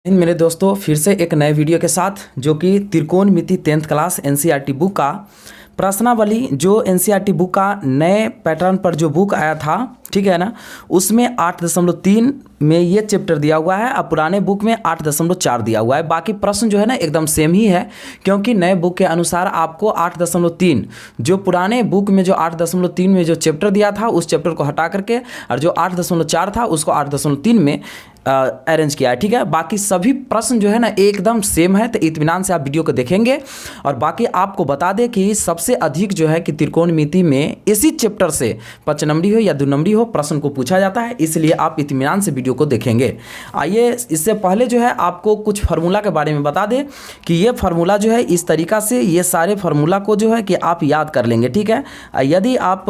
मेरे दोस्तों फिर से एक नए वीडियो के साथ जो कि त्रिकोणमिति 10th क्लास एनसीईआरटी बुक का प्रश्नावली जो एनसीईआरटी बुक का नए पैटर्न पर जो बुक आया था, ठीक है ना, उसमें 8.3 में ये चैप्टर दिया हुआ है। अब पुराने बुक में 8.4 दिया हुआ है। बाकी प्रश्न जो है ना एकदम सेम ही है, क्योंकि नए बुक के अनुसार आपको 8.3 जो पुराने बुक में जो 8.3 में जो चैप्टर दिया था उस चैप्टर को हटा करके और जो 8.4 था उसको 8.3 में अरेंज किया है। ठीक है, बाकी सभी प्रश्न जो है ना एकदम सेम है, तो इत्मीनान से आप वीडियो को देखेंगे। और बाकी आपको बता दें कि सबसे अधिक जो है कि त्रिकोणमिति में इसी चैप्टर से 5 नंबरी हो या 2 नंबरी हो प्रश्न को पूछा जाता है, इसलिए आप इत्मीनान से वीडियो को देखेंगे। आइए इससे पहले जो है आपको कुछ फार्मूला के बारे में बता दें कि ये फार्मूला जो है इस तरीका से ये सारे फार्मूला को जो है कि आप याद कर लेंगे। ठीक है, यदि आप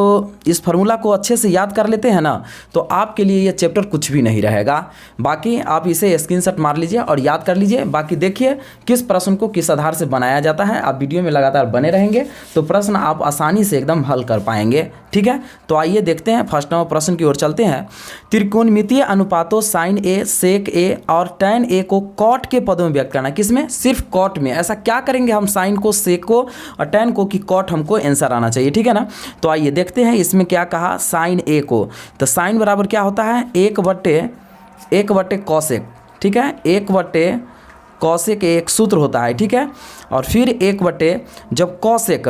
इस फार्मूला को अच्छे से याद कर लेते हैं ना तो आपके लिए ये चैप्टर कुछ भी नहीं रहेगा। बाकी आप इसे स्क्रीनशॉट मार लीजिए और याद कर लीजिए। बाकी देखिए किस प्रश्न को किस आधार से बनाया जाता है। आप वीडियो में लगातार बने रहेंगे तो प्रश्न आप आसानी से एकदम हल कर पाएंगे। ठीक है, तो आइए देखते हैं फर्स्ट नंबर प्रश्न की ओर चलते हैं। त्रिकोणमितीय अनुपातों साइन ए, सेक ए और टैन ए को कॉट के पदों में व्यक्त करना। किसमें? सिर्फ कॉट में। ऐसा क्या करेंगे हम साइन को, सेक को और टैन को कि कॉट हमको आंसर आना चाहिए। ठीक है ना, तो आइए देखते हैं इसमें क्या कहा। साइन ए को, तो साइन बराबर क्या होता है? 1/1 कॉसेक। ठीक है, 1/1 कॉसेक एक सूत्र होता है। ठीक है, और फिर 1/, जब कॉसेक,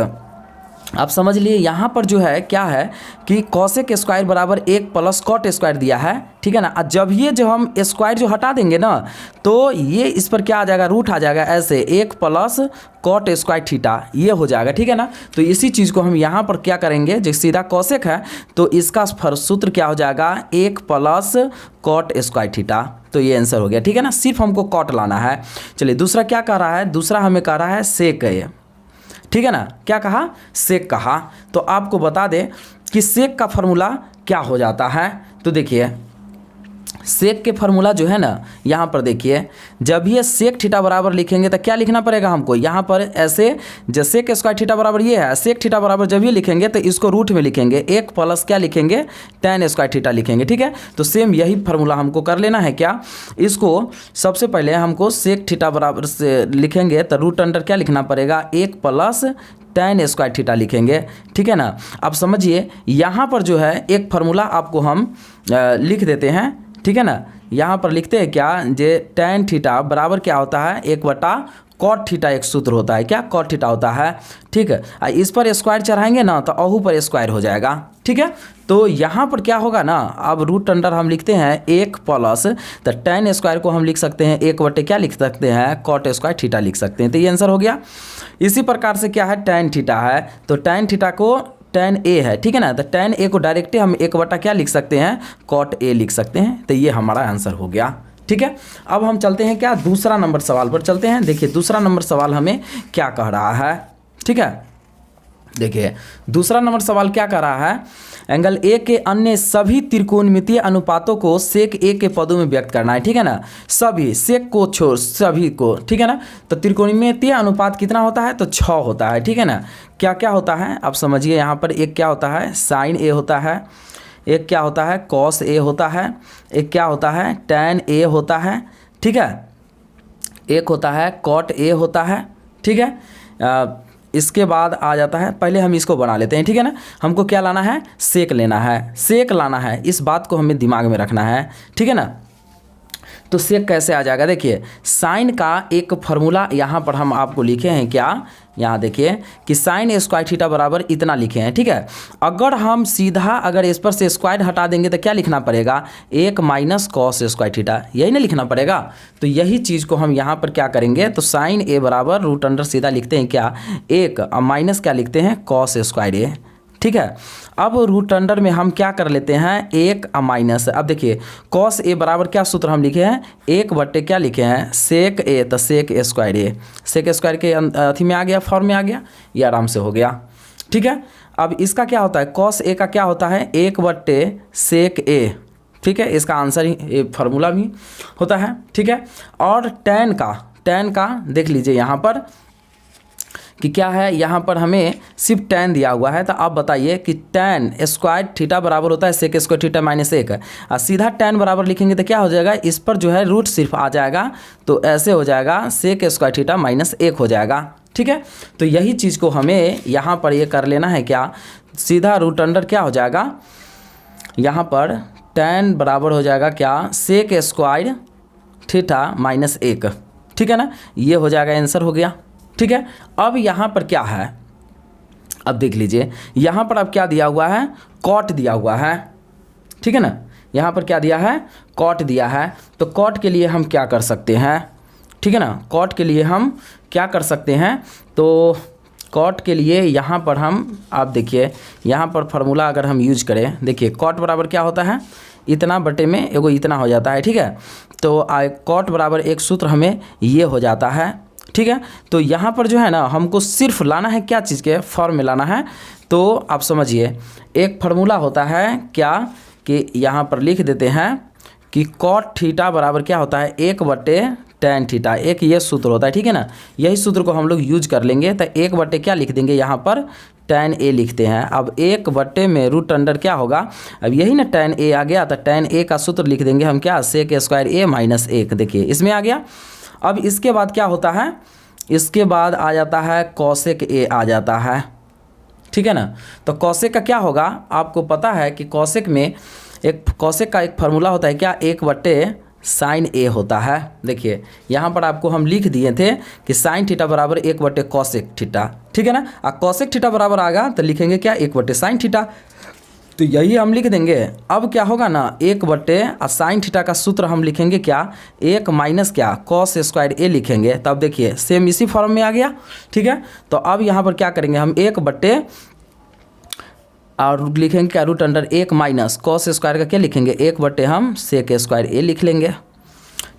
आप समझ लिए यहाँ पर जो है क्या है कि कॉसेक स्क्वायर बराबर 1 प्लस कॉट स्क्वायर दिया है। ठीक है ना, जब ये जो हम स्क्वायर जो हटा देंगे ना तो ये इस पर क्या आ जाएगा? रूट आ जाएगा। ऐसे 1 प्लस कॉट स्क्वायर थीटा ये हो जाएगा। ठीक है ना, तो इसी चीज़ को हम यहाँ पर क्या करेंगे, जो सीधा कॉसेक है तो इसका सूत्र क्या हो जाएगा? 1 प्लस कॉट स्क्वायर थीटा। तो ये आंसर हो गया। ठीक है ना, सिर्फ हमको कॉट लाना है। चलिए दूसरा क्या कह रहा है? दूसरा हमें कह रहा है सेक है। ठीक है ना, क्या कहा? सेक कहा। तो आपको बता दें कि सेक का फॉर्मूला क्या हो जाता है। तो देखिए सेक के फार्मूला जो है ना यहाँ पर देखिए, जब ये सेक थीटा बराबर लिखेंगे तो क्या लिखना पड़ेगा हमको? यहाँ पर ऐसे जैसे सेक स्क्वायर थीटा बराबर ये है, सेक थीटा बराबर जब ये लिखेंगे तो इसको रूट में लिखेंगे, 1 प्लस क्या लिखेंगे? टैन स्क्वायर थीटा लिखेंगे। ठीक है, तो सेम यही फार्मूला हमको कर लेना है। क्या इसको सबसे पहले हमको सेक थीटा बराबर से लिखेंगे तो रूट अंडर क्या लिखना पड़ेगा? 1 प्लस टैन स्क्वायर थीटा लिखेंगे। ठीक है ना, अब समझिए यहाँ पर जो है एक फार्मूला आपको हम लिख देते हैं। ठीक है ना, यहाँ पर लिखते हैं क्या? जे टैन थीटा बराबर क्या होता है? 1/cot थीटा एक सूत्र होता है। क्या? cot थीटा होता है। ठीक है, इस पर स्क्वायर चढ़ाएंगे ना तो अहू पर स्क्वायर हो जाएगा। ठीक है, तो यहाँ पर क्या होगा ना, अब रूट अंडर हम लिखते हैं 1 प्लस, तो टैन स्क्वायर को हम लिख सकते हैं 1/, क्या लिख सकते हैं? cot स्क्वायर थीटा लिख सकते हैं। तो ये आंसर हो गया। इसी प्रकार से क्या है? टैन थीटा है, तो टैन थीटा को टैन ए है। ठीक है ना, तो टैन ए को डायरेक्टली हम 1/, क्या लिख सकते हैं? कॉट ए लिख सकते हैं। तो ये हमारा आंसर हो गया। ठीक है, अब हम चलते हैं क्या? दूसरा नंबर सवाल पर चलते हैं। देखिए दूसरा नंबर सवाल हमें क्या कह रहा है। ठीक है, देखिए दूसरा नंबर सवाल क्या कह रहा है? एंगल ए के अन्य सभी त्रिकोणमितीय अनुपातों को सेक ए के पदों में व्यक्त करना है। ठीक है ना, सभी, सेक को छोड़ सभी को। ठीक है ना, तो त्रिकोणमितीय अनुपात कितना होता है? तो 6 होता है। ठीक है ना, क्या क्या होता है आप समझिए। यहाँ पर एक क्या होता है? साइन ए होता है, एक क्या होता है? कॉस ए होता है, एक क्या होता है? टैन ए होता है। ठीक है, एक होता है कॉट ए होता है। ठीक है, इसके बाद आ जाता है, पहले हम इसको बना लेते हैं। ठीक है ना, हमको क्या लाना है? सेक लेना है, सेक लाना है। इस बात को हमें दिमाग में रखना है। ठीक है ना, तो सेक कैसे आ जाएगा? देखिए साइन का एक फार्मूला यहाँ पर हम आपको लिखे हैं। क्या? यहाँ देखिए कि साइन स्क्वायर थीटा बराबर इतना लिखे हैं। ठीक है, अगर हम सीधा अगर इस पर से स्क्वायर हटा देंगे तो क्या लिखना पड़ेगा? 1 माइनस कॉस स्क्वायर थीटा, यही ना लिखना पड़ेगा। तो यही चीज़ को हम यहाँ पर क्या करेंगे? तो साइन ए बराबर रूट अंडर सीधा लिखते हैं क्या? 1 माइनस क्या लिखते हैं? कॉस स्क्वायर ए। ठीक है, अब रूट अंडर में हम क्या कर लेते हैं? 1 माइनस। अब देखिए कॉस ए बराबर क्या सूत्र हम लिखे हैं? 1/, क्या लिखे हैं? सेक ए, तो सेक स्क्वायर ए। सेक स्क्वायर के अथी में आ गया, फॉर्म में आ गया, ये आराम से हो गया। ठीक है, अब इसका क्या होता है? कॉस ए का क्या होता है? 1/, सेक ए। ठीक है, इसका आंसर ही फार्मूला भी होता है। ठीक है, और टैन का देख लीजिए यहाँ पर कि क्या है, यहाँ पर हमें सिर्फ tan दिया हुआ है। तो आप बताइए कि tan स्क्वायर थीटा बराबर होता है सेक स्क्वायर थीटा माइनस 1। और सीधा tan बराबर लिखेंगे तो क्या हो जाएगा, इस पर जो है रूट सिर्फ आ जाएगा, तो ऐसे हो जाएगा सेक स्क्वायर थीटा माइनस 1 हो जाएगा। ठीक है, तो यही चीज़ को हमें यहाँ पर ये कर लेना है, क्या सीधा रूट अंडर क्या हो जाएगा, यहाँ पर tan बराबर हो जाएगा क्या, सेक स्क्वायर थीटा माइनस 1। ठीक है ना, ये हो जाएगा, आंसर हो गया। ठीक है, अब यहाँ पर क्या है, अब देख लीजिए यहाँ पर अब क्या दिया हुआ है, कॉट दिया हुआ है। ठीक है ना, यहाँ पर क्या दिया है, कॉट दिया है। तो कॉट के लिए हम क्या कर सकते हैं, ठीक है ना, कॉट के लिए हम क्या कर सकते हैं, तो कॉट के लिए यहाँ पर हम, आप देखिए यहाँ पर फार्मूला अगर हम यूज करें, देखिए कॉट बराबर क्या होता है, इतना बटे में एगो इतना हो जाता है। ठीक है, तो कॉट बराबर एक सूत्र हमें ये हो जाता है। ठीक है, तो यहाँ पर जो है ना हमको सिर्फ लाना है क्या चीज़ के फॉर्म में लाना है, तो आप समझिए एक फार्मूला होता है क्या, कि यहाँ पर लिख देते हैं कि कॉट थीटा बराबर क्या होता है, 1/tan थीटा, एक ये सूत्र होता है। ठीक है ना, यही सूत्र को हम लोग यूज कर लेंगे। तो 1 क्या लिख देंगे, यहाँ पर tan a लिखते हैं। अब 1 में रूट अंडर क्या होगा, अब यही ना tan a आ गया, तो tan a का सूत्र लिख देंगे हम क्या, सेक स्क्वायर a माइनस 1। देखिए इसमें आ गया। अब इसके बाद क्या होता है, इसके बाद आ जाता है कॉसेक a आ जाता है। ठीक है ना, तो कॉसेक का क्या होगा, आपको पता है कि कॉसेक में एक कॉसेक का एक फार्मूला होता है क्या, 1/sin a होता है। देखिए यहाँ पर आपको हम लिख दिए थे कि sin थीटा बराबर 1/कॉसेक थीटा। ठीक है ना, और कॉसेक थीटा बराबर आएगा तो लिखेंगे क्या, 1/sin थीटा, तो यही हम लिख देंगे। अब क्या होगा ना, 1/sin थीटा का सूत्र हम लिखेंगे क्या, 1 माइनस क्या, कॉस स्क्वायर a लिखेंगे। तब देखिए सेम इसी फॉर्म में आ गया। ठीक है, तो अब यहाँ पर क्या करेंगे हम, 1 और लिखेंगे क्या, root under 1 minus cos square का क्या लिखेंगे, 1 हम सेक स्क्वायर a लिख लेंगे।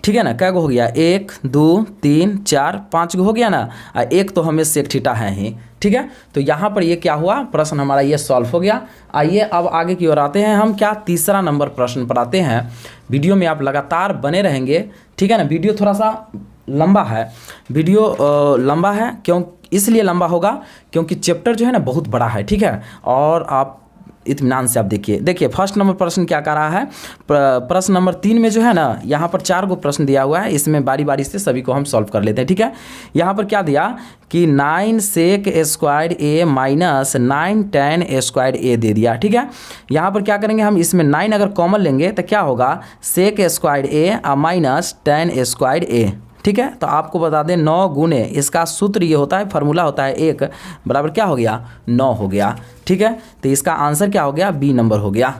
ठीक है ना, क्या हो गया, 1 2 3 4 5 हो गया ना, और एक तो हमें सेक थीटा है ही। ठीक है, तो यहाँ पर ये क्या हुआ, प्रश्न हमारा ये सॉल्व हो गया। आइए अब आगे की ओर आते हैं हम, क्या तीसरा नंबर प्रश्न पर आते हैं। वीडियो में आप लगातार बने रहेंगे। ठीक है ना, वीडियो थोड़ा सा लंबा है, वीडियो लंबा है क्यों, इसलिए लंबा होगा क्योंकि चैप्टर जो है ना बहुत बड़ा है। ठीक है, और आप इत्मीनान से आप देखिए फर्स्ट नंबर प्रश्न क्या कर रहा है, प्रश्न नंबर 3 में जो है ना, यहाँ पर 4 गो प्रश्न दिया हुआ है, इसमें बारी बारी से सभी को हम सॉल्व कर लेते हैं। ठीक है, यहाँ पर क्या दिया कि 9 sec square a minus 9 tan square a दे दिया। ठीक है, यहाँ पर क्या करेंगे हम, इसमें 9 अगर कॉमन लेंगे तो क्या होगा, sec square a minus tan square a। ठीक है, तो आपको बता दें 9 गुने इसका सूत्र ये होता है, फार्मूला होता है 1 बराबर क्या हो गया, 9 हो गया। ठीक है, तो इसका आंसर क्या हो गया, बी नंबर हो गया।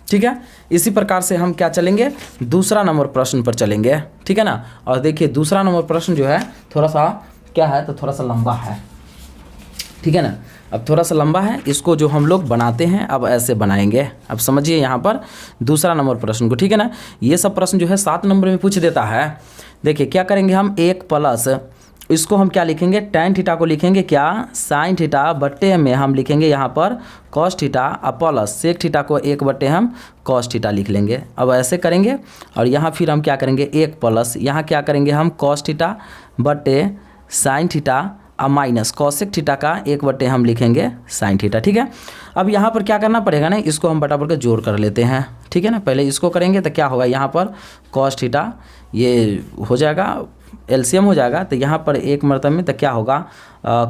ठीक है, इसी प्रकार से हम क्या चलेंगे, दूसरा नंबर प्रश्न पर चलेंगे। ठीक है ना, और देखिए दूसरा नंबर प्रश्न जो है थोड़ा सा क्या है, तो थोड़ा सा लंबा है। ठीक है ना, अब थोड़ा सा लंबा है, इसको जो हम लोग बनाते हैं अब ऐसे बनाएंगे। अब समझिए यहाँ पर दूसरा नंबर प्रश्न को। ठीक है ना, ये सब प्रश्न जो है 7 नंबर में पूछ देता है। देखिए क्या करेंगे हम, 1 प्लस इसको हम क्या लिखेंगे, tan थीटा को लिखेंगे क्या, sin थीटा बट्टे में हम लिखेंगे यहाँ पर cos theta, plus sec theta को 1 हम cos थीटा लिख लेंगे। अब ऐसे करेंगे और यहाँ फिर हम क्या करेंगे, 1 प्लस यहाँ क्या करेंगे हम cos थीटा बट्टे sin थीटा और माइनस कॉसेक थीटा का 1 हम लिखेंगे sin थीटा। ठीक है, अब यहाँ पर क्या करना पड़ेगा ना, इसको हम बटा के जोड़ कर लेते हैं। ठीक है ना, पहले इसको करेंगे तो क्या होगा, यहाँ पर cos थीटा ये हो जाएगा, एलसीएम हो जाएगा, तो यहाँ पर एक मरतबे में तो क्या होगा,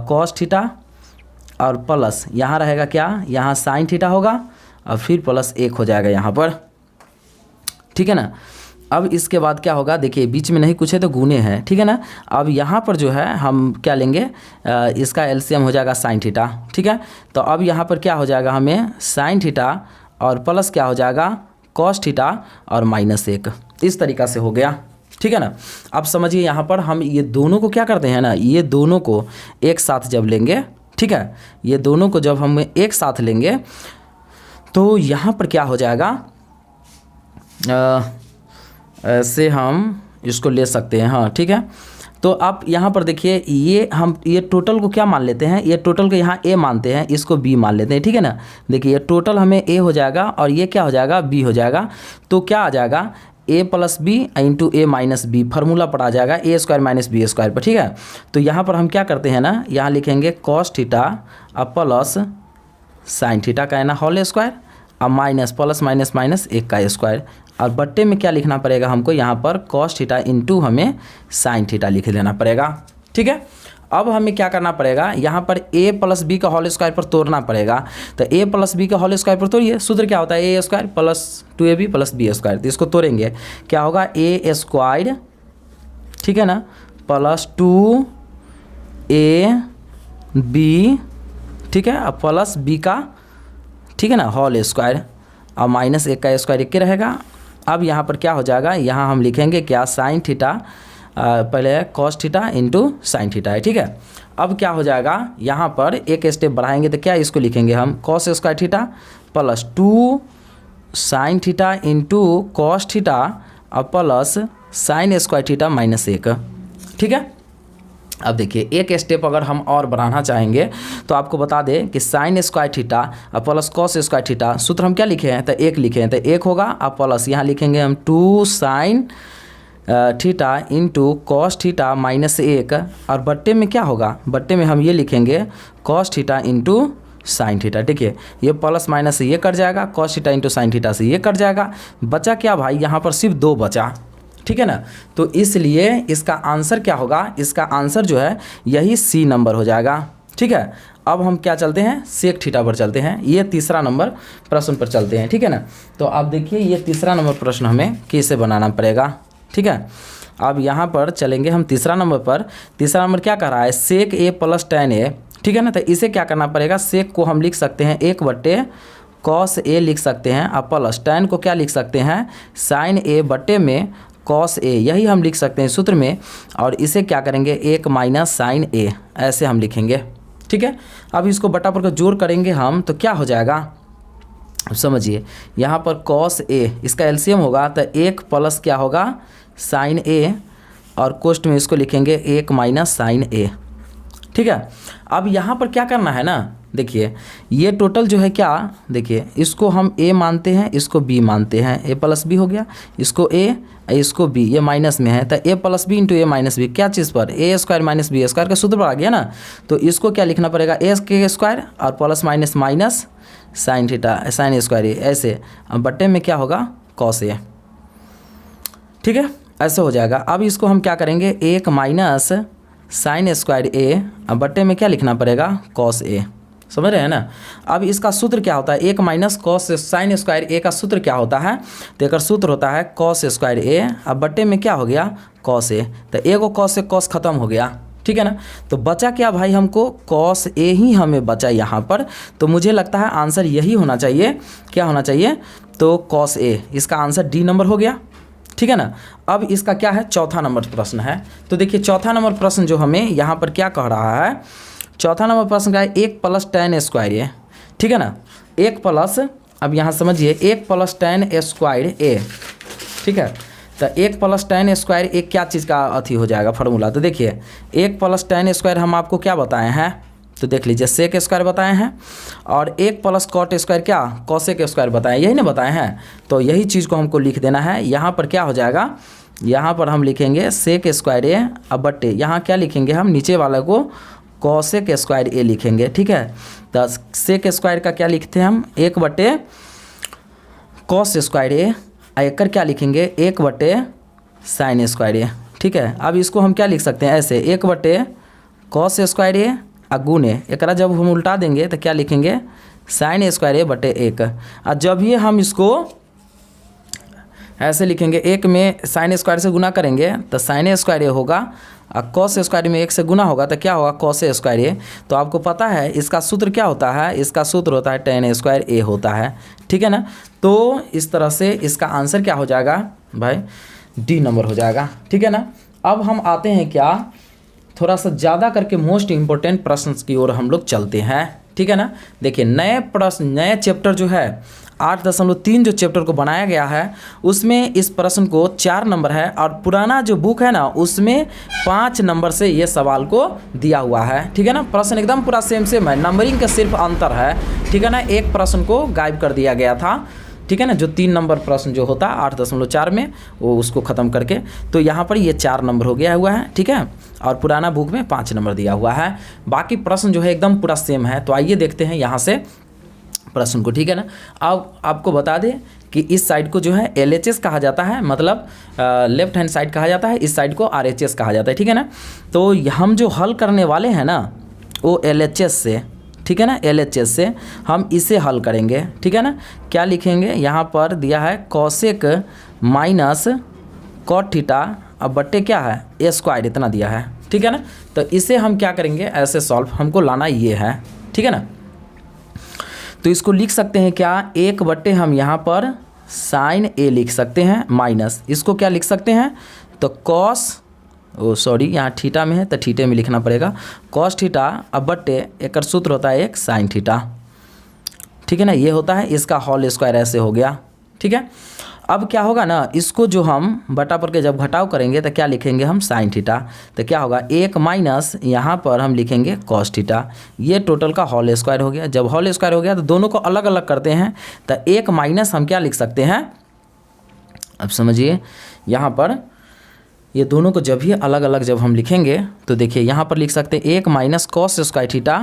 cos थीटा और प्लस यहाँ रहेगा क्या, यहाँ sin थीटा होगा और फिर प्लस 1 हो जाएगा यहाँ पर। ठीक है ना, अब इसके बाद क्या होगा, देखिए बीच में नहीं कुछ है तो गुने हैं। ठीक है ना, अब यहाँ पर जो है हम क्या लेंगे, इसका एलसीएम हो जाएगा sin थीटा। ठीक है, तो अब यहाँ पर क्या हो जाएगा, हमें sin थीटा और प्लस क्या हो जाएगा cos थीटा और -1, इस तरीक़ा से हो गया। ठीक है ना, अब समझिए यहाँ पर हम ये दोनों को क्या करते हैं ना, ये दोनों को एक साथ जब लेंगे, ठीक है, ये दोनों को जब हम एक साथ लेंगे तो यहाँ पर क्या हो जाएगा, ऐसे हम इसको ले सकते हैं। हाँ ठीक है, तो आप यहाँ पर देखिए ये टोटल को क्या मान लेते हैं, ये टोटल को यहाँ a मानते हैं, इसको b मान लेते हैं। ठीक है ना, देखिए ये टोटल हमें a हो जाएगा और ये क्या हो जाएगा, b हो जाएगा। तो क्या आ जाएगा, ए plus B into A minus B, formula पर आ जाएगा ए स्क्वायर माइनस बी स्क्वायर पर, ठीक है। तो यहाँ पर हम क्या करते हैं ना, यहाँ लिखेंगे कॉस थीटा अब प्लस साइन थीटा का है ना होल स्क्वायर, अब माइनस प्लस माइनस माइनस 1 का स्क्वायर, और बट्टे में क्या लिखना पड़ेगा हमको, यहाँ पर कॉस थीटा इंटू हमें साइन थीटा लिख लेना पड़ेगा, ठीक है। अब हमें क्या करना पड़ेगा, यहाँ पर a प्लस बी का होल स्क्वायर पर तोड़ना पड़ेगा। तो a प्लस बी का होल स्क्वायर पर तोड़िए, सूत्र क्या होता है A square plus 2ab plus B square. तो इसको तोड़ेंगे, क्या होगा ए स्क्वायर, ठीक है ना, प्लस 2ab, ठीक है, अब प्लस बी का, ठीक है ना, होल स्क्वायर, और माइनस 1 का स्क्वायर 1 रहेगा। अब यहाँ पर क्या हो जाएगा, यहाँ हम लिखेंगे क्या साइन थीटा, पहले cos theta into sine theta है, ठीक है। अब क्या हो जाएगा, यहाँ पर एक स्टेप बढ़ाएंगे तो क्या इसको लिखेंगे हम cos square theta plus 2 sine theta into cos theta और plus sine square theta minus 1, ठीक है। अब देखिए एक स्टेप अगर हम और बढ़ाना चाहेंगे तो आपको बता दें कि साइन स्क्वायर थीटा और प्लस कॉस स्क्वायर थीटा, सूत्र हम क्या लिखे हैं, तो 1 लिखे हैं, तो 1 होगा, और प्लस यहाँ लिखेंगे हम 2 sine theta into cos theta minus 1, और बट्टे में क्या होगा, बट्टे में हम ये लिखेंगे cos theta into sine theta, ठीक है। ये प्लस माइनस से ये कट जाएगा, cos theta into sine theta से ये कट जाएगा, बचा क्या भाई, यहाँ पर सिर्फ 2 बचा, ठीक है ना। तो इसलिए इसका आंसर क्या होगा, इसका आंसर जो है यही सी नंबर हो जाएगा, ठीक है। अब हम क्या चलते हैं, सेक थीटा पर चलते हैं, ये तीसरा नंबर प्रश्न पर चलते हैं, ठीक है ना। तो अब देखिए ये तीसरा नंबर प्रश्न हमें कैसे बनाना पड़ेगा, ठीक है। अब यहाँ पर चलेंगे हम तीसरा नंबर पर। तीसरा नंबर क्या कर रहा है, सेक ए प्लस टेन ए, ठीक है ना। तो इसे क्या करना पड़ेगा, सेक को हम लिख सकते हैं 1 कॉस ए लिख सकते हैं, और प्लस टेन को क्या लिख सकते हैं साइन ए बट्टे में कॉस ए, यही हम लिख सकते हैं सूत्र में, और इसे क्या करेंगे 1 माइनस साइन ए, ऐसे हम लिखेंगे, ठीक है। अब इसको बटा पर जोड़ करेंगे हम तो क्या हो जाएगा, अब समझिए यहाँ पर कॉस ए इसका एलसीएम होगा तो 1 प्लस क्या होगा साइन ए, और कोष्ठ में इसको लिखेंगे 1 माइनस साइन ए, ठीक है। अब यहाँ पर क्या करना है ना, देखिए ये टोटल जो है क्या, देखिए इसको हम a मानते हैं, इसको b मानते हैं, a प्लस बी हो गया, इसको a इसको b, ये माइनस में है तो a plus B into A minus B, क्या चीज़ पर a square minus B square का सूत्र पर आ गया ना। तो इसको क्या लिखना पड़ेगा a के स्क्वायर और plus minus minus sine theta sine square A, ऐसे अब बट्टे में क्या होगा कॉस ए, ठीक है, ऐसे हो जाएगा। अब इसको हम क्या करेंगे 1 माइनस साइन स्क्वायर ए, अब बट्टे में क्या लिखना पड़ेगा कॉस ए, समझ रहे हैं ना। अब इसका सूत्र क्या होता है, 1 माइनस कॉस साइन स्क्वायर ए का सूत्र क्या होता है, तो एक सूत्र होता है कॉस स्क्वायर ए, अब बट्टे में क्या हो गया कॉस ए, तो ए को कॉस से कॉस खत्म हो गया, ठीक है ना। तो बचा क्या भाई, हमको कॉस ए ही हमें बचा यहाँ पर। तो मुझे लगता है आंसर यही होना चाहिए, क्या होना चाहिए, तो कॉस ए, इसका आंसर डी नंबर हो गया, ठीक है ना। अब इसका क्या है, चौथा नंबर प्रश्न है। तो देखिए चौथा नंबर प्रश्न जो हमें यहाँ पर क्या कह रहा है, चौथा नंबर प्रश्न का है 1 प्लस टेन स्क्वायर ए, ठीक है ना, 1 प्लस, अब यहाँ समझिए 1 प्लस टेन स्क्वायर ए, ठीक है। तो 1 प्लस टेन स्क्वायर ए क्या चीज़ का अथी हो जाएगा फार्मूला, तो देखिए 1 प्लस टेन स्क्वायर हम आपको क्या बताए हैं, तो देख लीजिए सेक स्क्वायर बताए हैं, और 1 प्लस कॉट स्क्वायर क्या कॉसेक स्क्वायर बताए, यही ना बताए हैं। तो यही चीज़ को हमको लिख देना है। यहाँ पर क्या हो जाएगा, यहाँ पर हम लिखेंगे सेक स्क्वायर ए, अब बट्टे यहाँ क्या लिखेंगे हम नीचे वाले को कॉसेक स्क्वायर ए लिखेंगे, ठीक है। तो सेक स्क्वायर का क्या लिखते हैं हम 1 बटे कॉस स्क्वायर ए, एक क्या लिखेंगे 1 बटे साइन स्क्वायर ए, ठीक है। अब इसको हम क्या लिख सकते हैं ऐसे 1 बटे कॉस स्क्वायर ए गुणे एक, जब हम उल्टा देंगे तो क्या लिखेंगे साइन स्क्वायर ए बटे 1, और जब ये हम इसको ऐसे लिखेंगे 1 में साइन स्क्वायर से गुना करेंगे तो साइन स्क्वायर ए होगा, और कॉस स्क्वायर में 1 से गुना होगा तो क्या होगा कॉस स्क्वायर ए। तो आपको पता है इसका सूत्र क्या होता है, इसका सूत्र होता है टेन स्क्वायर ए होता है, ठीक है ना। तो इस तरह से इसका आंसर क्या हो जाएगा भाई, डी नंबर हो जाएगा, ठीक है ना। अब हम आते हैं क्या, थोड़ा सा ज़्यादा करके मोस्ट इम्पोर्टेंट प्रश्न की ओर हम लोग चलते हैं, ठीक है ना। देखिए नए प्रश्न, नए चैप्टर जो है 8.3 जो चैप्टर को बनाया गया है उसमें इस प्रश्न को 4 नंबर है, और पुराना जो बुक है ना उसमें 5 नंबर से ये सवाल को दिया हुआ है, ठीक है ना। प्रश्न एकदम पूरा सेम है, नंबरिंग का सिर्फ अंतर है, ठीक है ना। एक प्रश्न को गायब कर दिया गया था, ठीक है ना, जो 3 नंबर प्रश्न जो होता है 8.4 में, वो उसको ख़त्म करके। तो यहाँ पर ये 4 नंबर हो गया हुआ है, ठीक है, और पुराना बुक में 5 नंबर दिया हुआ है। बाकी प्रश्न जो है एकदम पूरा सेम है। तो आइए देखते हैं यहाँ से प्रश्न को, ठीक है ना। अब आपको बता दें कि इस साइड को जो है LHS कहा जाता है, मतलब लेफ्ट हैंड साइड कहा जाता है, इस साइड को RHS कहा जाता है, ठीक है ना। तो हम जो हल करने वाले हैं ना वो LHS से, ठीक है ना, LHS से हम इसे हल करेंगे, ठीक है ना। क्या लिखेंगे, यहाँ पर दिया है कोसेक माइनस कॉट थीटा अब बट्टे क्या है ए स्क्वायर, इतना दिया है, ठीक है ना। तो इसे हम क्या करेंगे, ऐसे सॉल्व हमको लाना ये है, ठीक है ना। तो इसको लिख सकते हैं क्या, 1 हम यहाँ पर साइन ए लिख सकते हैं माइनस इसको क्या लिख सकते हैं, तो कॉस, ओ सॉरी यहाँ थीटा में है तो थीटे में लिखना पड़ेगा, कॉस थीटा अब बट्टे एक सूत्र होता है एक साइन थीटा, ठीक है ना। ये होता है इसका होल स्क्वायर, ऐसे हो गया, ठीक है। अब क्या होगा ना, इसको जो हम बटा पर के जब घटाव करेंगे तो क्या लिखेंगे हम, साइन थीटा। तो क्या होगा 1 माइनस यहाँ पर हम लिखेंगे कॉस थीटा, ये टोटल का होल स्क्वायर हो गया। जब होल स्क्वायर हो गया तो दोनों को अलग अलग करते हैं, तो 1 माइनस हम क्या लिख सकते हैं, अब समझिए यहाँ पर ये दोनों को जब भी अलग अलग जब हम लिखेंगे तो देखिए यहाँ पर लिख सकते हैं 1 माइनस कॉस स्क्वायर थीटा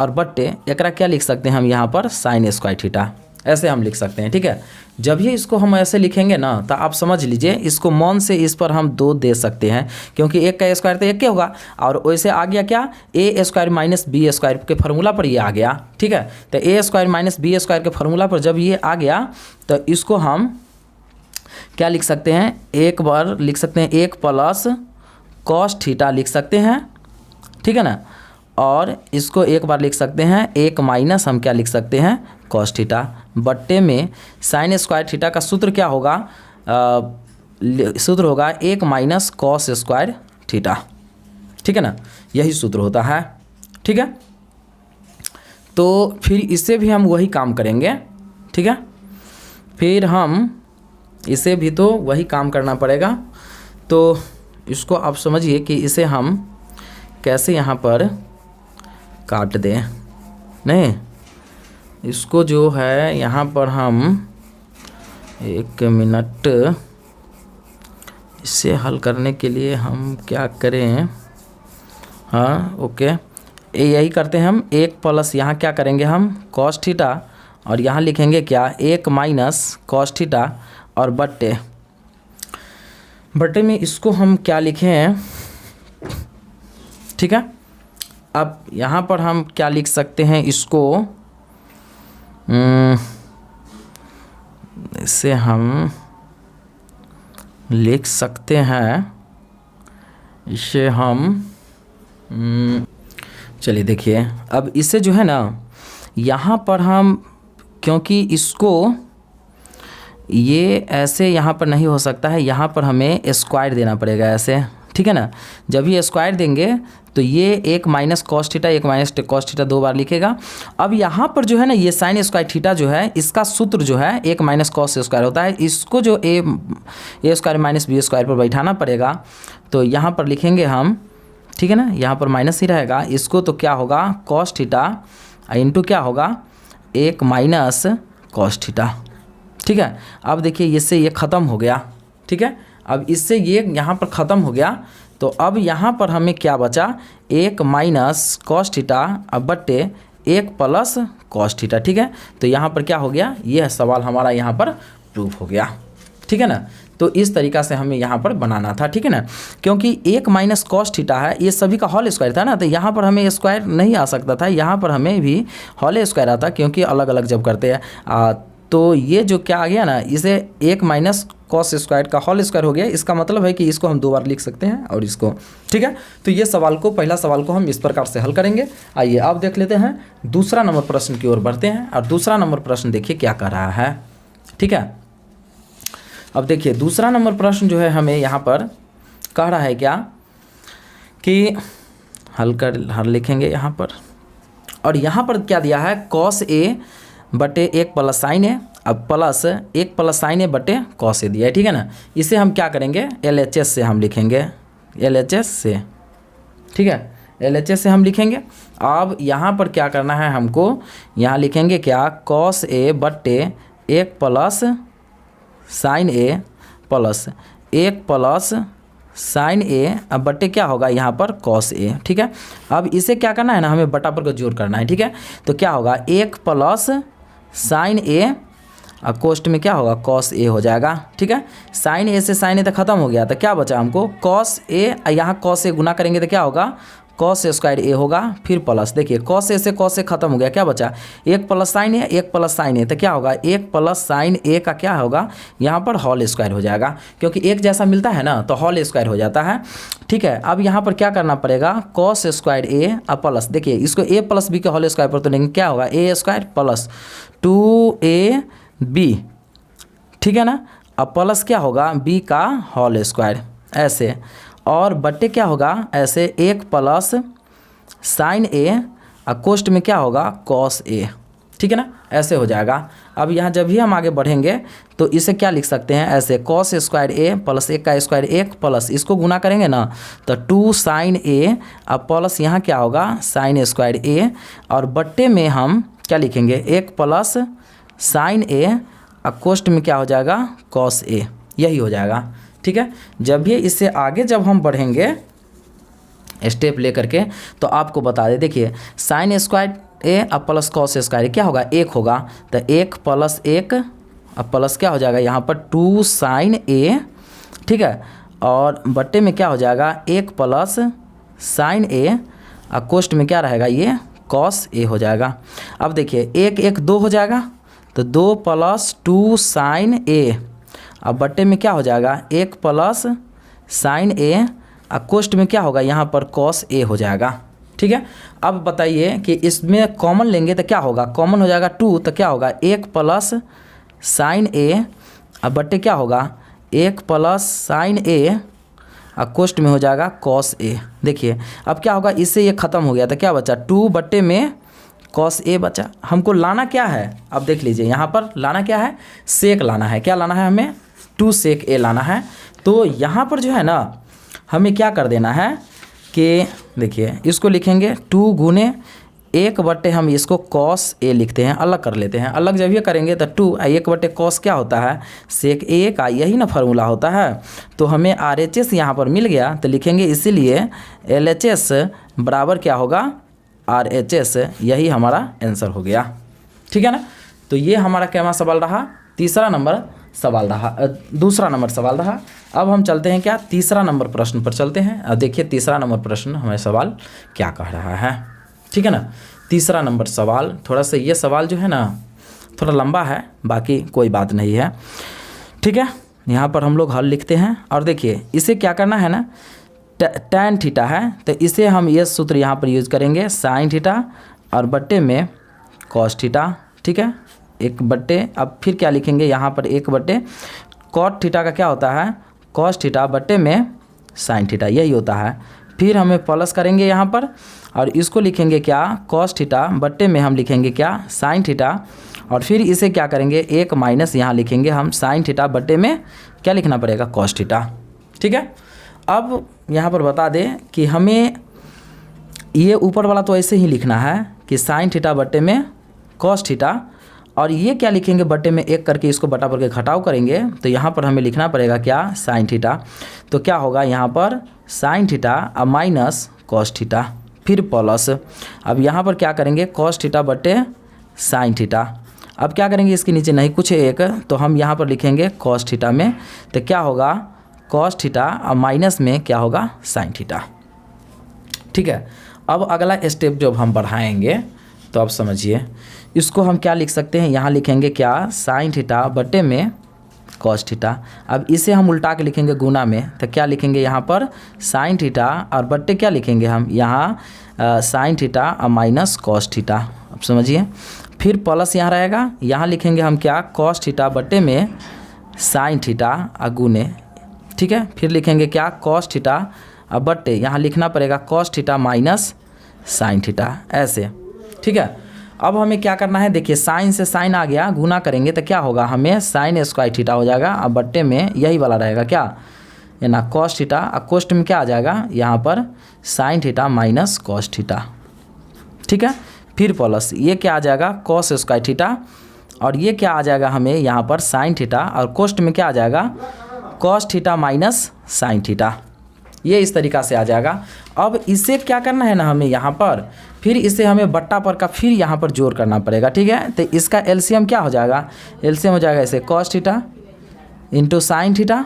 और बट्टे एकरा क्या लिख सकते हैं हम यहाँ पर साइन स्क्वायर थीटा, ऐसे हम लिख सकते हैं, ठीक है। जब ही इसको हम ऐसे लिखेंगे ना तो आप समझ लीजिए इसको मौन से इस पर हम 2 दे सकते हैं, क्योंकि 1 का स्क्वायर तो 1 के होगा, और वैसे आ गया क्या ए स्क्वायर माइनस बी स्क्वायर के फार्मूला पर ये आ गया, ठीक है। तो ए स्क्वायर माइनस बी स्क्वायर के फार्मूला पर जब ये आ गया तो इसको हम क्या लिख सकते हैं, एक बार लिख सकते हैं 1 प्लस कॉस थीटा लिख सकते हैं, ठीक है ना। और इसको एक बार लिख सकते हैं 1 माइनस हम क्या लिख सकते हैं कॉस थीटा बट्टे में साइन स्क्वायर थीटा का सूत्र क्या होगा, सूत्र होगा 1 माइनस कॉस स्क्वायर थीटा, ठीक है ना, यही सूत्र होता है, ठीक है। तो फिर इससे भी हम वही काम करेंगे, ठीक है। फिर हम इसे भी तो वही काम करना पड़ेगा। तो इसको आप समझिए कि इसे हम कैसे यहाँ पर काट दें, नहीं इसको जो है यहाँ पर हम 1 मिनट, इसे हल करने के लिए हम क्या करें, हाँ ओके, यही करते हैं हम 1 प्लस यहाँ क्या करेंगे हम कॉस थीटा, और यहाँ लिखेंगे क्या 1 माइनस कॉस थीटा और बट्टे में इसको हम क्या लिखें, ठीक है। अब यहाँ पर हम क्या लिख सकते हैं, इसको इसे हम लिख सकते हैं, इसे हम चलिए देखिए, अब इसे जो है ना यहाँ पर हम, क्योंकि इसको ये ऐसे यहाँ पर नहीं हो सकता है, यहाँ पर हमें स्क्वायर देना पड़ेगा ऐसे, ठीक है ना। जब ये स्क्वायर देंगे तो ये 1 minus cos theta 1 minus cos theta 2 बार लिखेगा। अब यहाँ पर जो है ना ये साइन स्क्वायर थीटा जो है इसका सूत्र जो है 1 माइनस कॉस स्क्वायर होता है, इसको जो ए स्क्वायर माइनस बी स्क्वायर पर बैठाना पड़ेगा। तो यहाँ पर लिखेंगे हम, ठीक है ना, यहाँ पर माइनस ही रहेगा, इसको तो क्या होगा कॉस थीटा इंटू क्या होगा 1 माइनस कॉस थीटा, ठीक है। अब देखिए इससे ये ख़त्म हो गया, ठीक है। अब इससे ये यहाँ पर ख़त्म हो गया, तो अब यहाँ पर हमें क्या बचा 1 माइनस कॉस थीटा अब बट्टे 1 प्लस कॉस थीटा, ठीक है। तो यहाँ पर क्या हो गया, यह सवाल हमारा यहाँ पर प्रूफ हो गया, ठीक है ना। तो इस तरीक़ा से हमें यहाँ पर बनाना था, ठीक है ना, क्योंकि 1 माइनस कॉस थीटा है, ये सभी का होल स्क्वायर था ना, तो यहाँ पर हमें स्क्वायर नहीं आ सकता था, यहाँ पर हमें भी होल स्क्वायर आता, क्योंकि अलग अलग जब करते हैं तो ये जो क्या आ गया ना, इसे 1 माइनस कॉस स्क्वायर का होल स्क्वायर हो गया। इसका मतलब है कि इसको हम 2 बार लिख सकते हैं और इसको, ठीक है। तो ये सवाल को, पहला सवाल को हम इस प्रकार से हल करेंगे। आइए अब देख लेते हैं दूसरा नंबर प्रश्न की ओर बढ़ते हैं, और दूसरा नंबर प्रश्न देखिए क्या कर रहा है, ठीक है। अब देखिए दूसरा नंबर प्रश्न जो है हमें यहाँ पर कह रहा है क्या कि हल लिखेंगे यहाँ पर, और यहाँ पर क्या दिया है कॉस ए बटे 1 प्लस साइन ए, अब प्लस 1 प्लस साइन ए बटे कॉस ए दिया है, ठीक है ना। इसे हम क्या करेंगे LHS से हम लिखेंगे, LHS से, ठीक है, LHS से हम लिखेंगे। अब यहाँ पर क्या करना है हमको, यहाँ लिखेंगे क्या कॉस ए बटे 1 प्लस साइन ए प्लस 1 प्लस साइन ए अब बट्टे क्या होगा यहाँ पर कॉस ए। ठीक है, अब इसे क्या करना है ना, हमें बटा पर को जोड़ करना है। ठीक है, तो क्या होगा 1 प्लस साइन ए और कोष्ट में क्या होगा कॉस ए हो जाएगा। ठीक है, साइन ए से साइन ए तो खत्म हो गया, तो क्या बचा हमको कॉस ए, यहाँ कॉस ए गुना करेंगे तो क्या होगा कॉस स्क्वायर ए होगा, फिर प्लस देखिए कॉस ए से कॉस ए खत्म हो गया, क्या बचा 1 प्लस साइन ए 1 प्लस साइन ए, तो क्या होगा 1 प्लस साइन ए का क्या होगा यहाँ पर होल स्क्वायर हो जाएगा, क्योंकि एक जैसा मिलता है ना तो होल स्क्वायर हो जाता है। ठीक है, अब यहाँ पर क्या करना पड़ेगा कॉस स्क्वायर ए और प्लस, देखिए इसको ए प्लस बी के होल स्क्वायर पर तो लेंगे, क्या होगा ए स्क्वायर प्लस 2ab, ठीक है ना, अब प्लस क्या होगा बी का होल स्क्वायर ऐसे, और बट्टे क्या होगा ऐसे 1 प्लस साइन ए और कोष्ट में क्या होगा कॉस ए। ठीक है ना, ऐसे हो जाएगा। अब यहाँ जब भी हम आगे बढ़ेंगे तो इसे क्या लिख सकते हैं ऐसे कॉस स्क्वायर ए प्लस 1 का स्क्वायर 1 प्लस इसको गुना करेंगे ना तो 2 साइन ए और प्लस यहाँ क्या होगा साइन स्क्वायर ए, और बट्टे में हम क्या लिखेंगे 1 प्लस साइन ए और कोष्ट में क्या हो जाएगा कॉस ए, यही हो जाएगा। ठीक है, जब भी इससे आगे जब हम बढ़ेंगे स्टेप लेकर के तो आपको बता दें, देखिए साइन स्क्वायर ए अब प्लस कॉस स्क्वायर क्या होगा 1 होगा, तो 1 प्लस 1 अब प्लस क्या हो जाएगा यहाँ पर 2 साइन ए। ठीक है, और बट्टे में क्या हो जाएगा 1 प्लस साइन ए और कोष्ट में क्या रहेगा ये कॉस ए हो जाएगा। अब देखिए 1 1 2 हो जाएगा, तो 2 प्लस 2 साइन ए, अब बट्टे में क्या हो जाएगा 1 प्लस साइन ए और कोष्ट में क्या होगा यहाँ पर कॉस ए हो जाएगा। ठीक है, अब बताइए कि इसमें कॉमन लेंगे तो क्या होगा, कॉमन हो जाएगा 2, तो क्या होगा 1 प्लस साइन ए अब बट्टे क्या होगा 1 प्लस साइन ए और कोष्ट में हो जाएगा कॉस ए। देखिए अब क्या होगा इससे ये ख़त्म हो गया, तो क्या बचा 2 बट्टे में कॉस ए बचा। हमको लाना क्या है, अब देख लीजिए यहाँ पर लाना क्या है सेक लाना है, क्या लाना है हमें 2 सेक ए लाना है। तो यहाँ पर जो है ना हमें क्या कर देना है कि देखिए इसको लिखेंगे 2 गुने 1 बट्टे हम इसको कॉस ए लिखते हैं, अलग कर लेते हैं, अलग जब ये करेंगे तो 2 1 बट्टे कॉस क्या होता है सेक ए का, यही ना फार्मूला होता है। तो हमें RHS यहाँ पर मिल गया, तो लिखेंगे इसीलिए LHS बराबर क्या होगा RHS, यही हमारा आंसर हो गया। ठीक है ना, तो ये हमारा क्या सवाल रहा, तीसरा नंबर सवाल रहा, दूसरा नंबर सवाल रहा। अब हम चलते हैं क्या तीसरा नंबर प्रश्न पर चलते हैं। अब देखिए तीसरा नंबर प्रश्न हमें सवाल क्या कह रहा है। ठीक है ना, तीसरा नंबर सवाल थोड़ा सा ये सवाल जो है ना थोड़ा लंबा है, बाकी कोई बात नहीं है। ठीक है, यहाँ पर हम लोग हल लिखते हैं और देखिए इसे क्या करना है ना tan थीटा है, तो इसे हम ये सूत्र यहाँ पर यूज़ करेंगे साइन थीटा और बट्टे में कॉस थीटा। ठीक है, 1 बट्टे, अब फिर क्या लिखेंगे यहाँ पर 1 बट्टे कॉट थीटा का क्या होता है कॉस थीटा बट्टे में साइन थीटा, यही होता है। फिर हमें प्लस करेंगे यहाँ पर और इसको लिखेंगे क्या कॉस थीटा बट्टे में हम लिखेंगे क्या साइन थीटा, और फिर इसे क्या करेंगे 1 माइनस यहाँ लिखेंगे हम साइन थीटा बट्टे में क्या लिखना पड़ेगा कॉस थीटा। ठीक है, अब यहाँ पर बता दें कि हमें ये ऊपर वाला तो ऐसे ही लिखना है कि साइन थीटा बट्टे में कॉस थीटा, और ये क्या लिखेंगे बट्टे में 1 करके इसको बटा पर के घटाव करेंगे, तो यहाँ पर हमें लिखना पड़ेगा क्या साइन थीटा। तो क्या होगा यहाँ पर साइन थीटा और माइनस कॉस थीटा, फिर प्लस, अब यहाँ पर क्या करेंगे कॉस थीटा बट्टे साइन थीटा। अब क्या करेंगे इसके नीचे नहीं कुछ एक, तो हम यहाँ पर लिखेंगे कॉस थीटा में, तो क्या होगा कॉस थीटा और माइनस में क्या होगा साइन थीटा। ठीक है, अब अगला स्टेप जब हम बढ़ाएंगे तो अब समझिए इसको हम क्या लिख सकते हैं, यहाँ लिखेंगे क्या साइन थीटा बट्टे में कॉस थीटा। अब इसे हम उल्टा के लिखेंगे गुना में, तो क्या लिखेंगे यहाँ पर साइन थीटा और बट्टे क्या लिखेंगे हम यहाँ साइन थीटा और माइनस कॉस थीटा। अब समझिए, फिर प्लस यहाँ रहेगा, यहाँ लिखेंगे हम क्या कॉस थीटा बट्टे में साइन थीटा और गुने। ठीक है, फिर लिखेंगे क्या कॉस थीटा और बट्टे यहाँ लिखना पड़ेगा cos theta minus sine theta ऐसे। ठीक है, अब हमें क्या करना है, देखिए साइन से साइन आ गया, गुना करेंगे तो क्या होगा हमें साइन स्क्वायर थीटा हो जाएगा, अब बट्टे में यही वाला रहेगा क्या ये ना कॉस थीटा, और कोष्ट में क्या आ जाएगा यहाँ पर sine theta minus cos theta. ठीक है, फिर प्लस ये क्या आ जाएगा कॉस स्क्वायर थीटा और ये क्या आ जाएगा हमें यहाँ पर साइन थीटा, और कोष्ट में क्या आ जाएगा cos theta minus sine theta, ये इस तरीक़ा से आ जाएगा। अब इसे क्या करना है ना हमें यहाँ पर, फिर इसे हमें बट्टा पर का फिर यहाँ पर जोड़ करना पड़ेगा, ठीक है। तो इसका एलसीएम क्या हो जाएगा, एलसीएम हो जाएगा इसे cos theta into sine theta,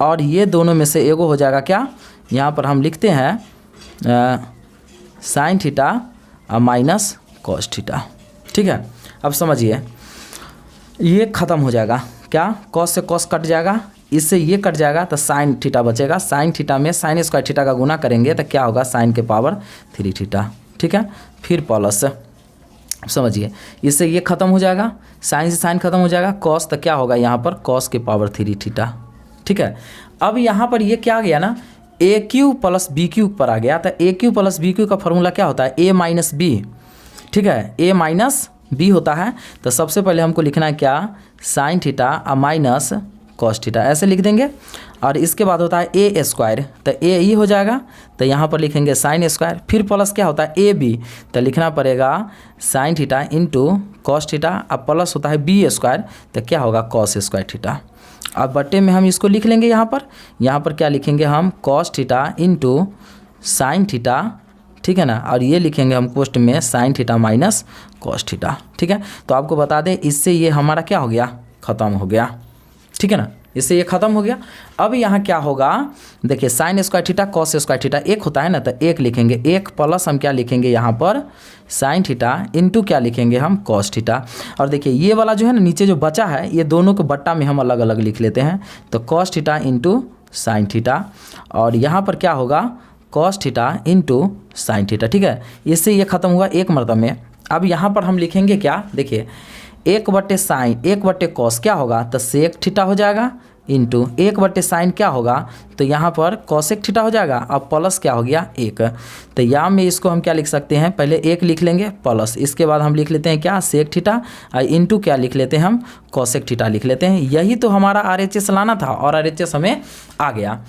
और ये दोनों में से एगो हो जाएगा क्या, यहाँ पर हम लिखते हैं sine theta minus cos theta, ठीक है। अब समझिए ये ख़त्म हो जाएगा, क्या कॉस से कॉस कट जाएगा, इससे ये कट जाएगा तो साइन थीटा बचेगा, साइन थीटा में साइन स्क्वायर थीटा का गुना करेंगे तो क्या होगा साइन के पावर 3 थीटा, ठीक है। फिर प्लस, समझिए इससे ये ख़त्म हो जाएगा, साइन से साइन खत्म हो जाएगा, कॉस तो क्या होगा यहाँ पर कॉस के पावर 3 थीटा, ठीक है। अब यहाँ पर ये क्या आ गया ना ए क्यू प्लस बी क्यू पर आ गया, तो ए क्यू प्लस बी क्यू का फॉर्मूला क्या होता है ए माइनस बी, ठीक है, ए माइनस बी होता है। तो सबसे पहले हमको लिखना है क्या sine theta minus cos theta, ऐसे लिख देंगे, और इसके बाद होता है ए स्क्वायर, तो ए ही हो जाएगा, तो यहाँ पर लिखेंगे साइन स्क्वायर, फिर प्लस क्या होता है ए बी, तो लिखना पड़ेगा sign theta into cos theta, अब प्लस होता है बी स्क्वायर, तो क्या होगा कॉस स्क्वायर थीटा। अब बट्टे में हम इसको लिख लेंगे, यहाँ पर क्या लिखेंगे हम cos theta into sine theta, ठीक है ना, और ये लिखेंगे हम कोष्ट में sine theta minus cos theta, ठीक है। तो आपको बता दें इससे ये हमारा क्या हो गया ख़त्म हो गया, ठीक है ना, इससे ये ख़त्म हो गया। अब यहाँ क्या होगा देखिए sign square theta cos square theta एक होता है ना, तो एक लिखेंगे, एक प्लस हम क्या लिखेंगे यहाँ पर साइन थीटा इंटू क्या लिखेंगे हम कॉस थीटा, और देखिए ये वाला जो है ना नीचे जो बचा है ये दोनों को बट्टा में हम अलग अलग लिख लेते हैं, तो cos theta into sine theta, और यहाँ पर क्या होगा cos theta into sine theta, ठीक है। इससे ये ख़त्म हुआ एक मरतबा में। अब यहाँ पर हम लिखेंगे क्या, देखिए 1/साइन 1/कॉस क्या होगा तो सेक थीटा हो जाएगा, इंटू 1/साइन क्या होगा तो यहाँ पर कॉसेक थीटा हो जाएगा, अब प्लस क्या हो गया 1, तो यहाँ में इसको हम क्या लिख सकते हैं, पहले 1 लिख लेंगे प्लस, इसके बाद हम लिख लेते हैं क्या सेक थीटा, और इंटू क्या लिख लेते हैं हम कॉसेक थीटा लिख लेते हैं। यही तो हमारा RHS लाना था और RHS हमें आ गया,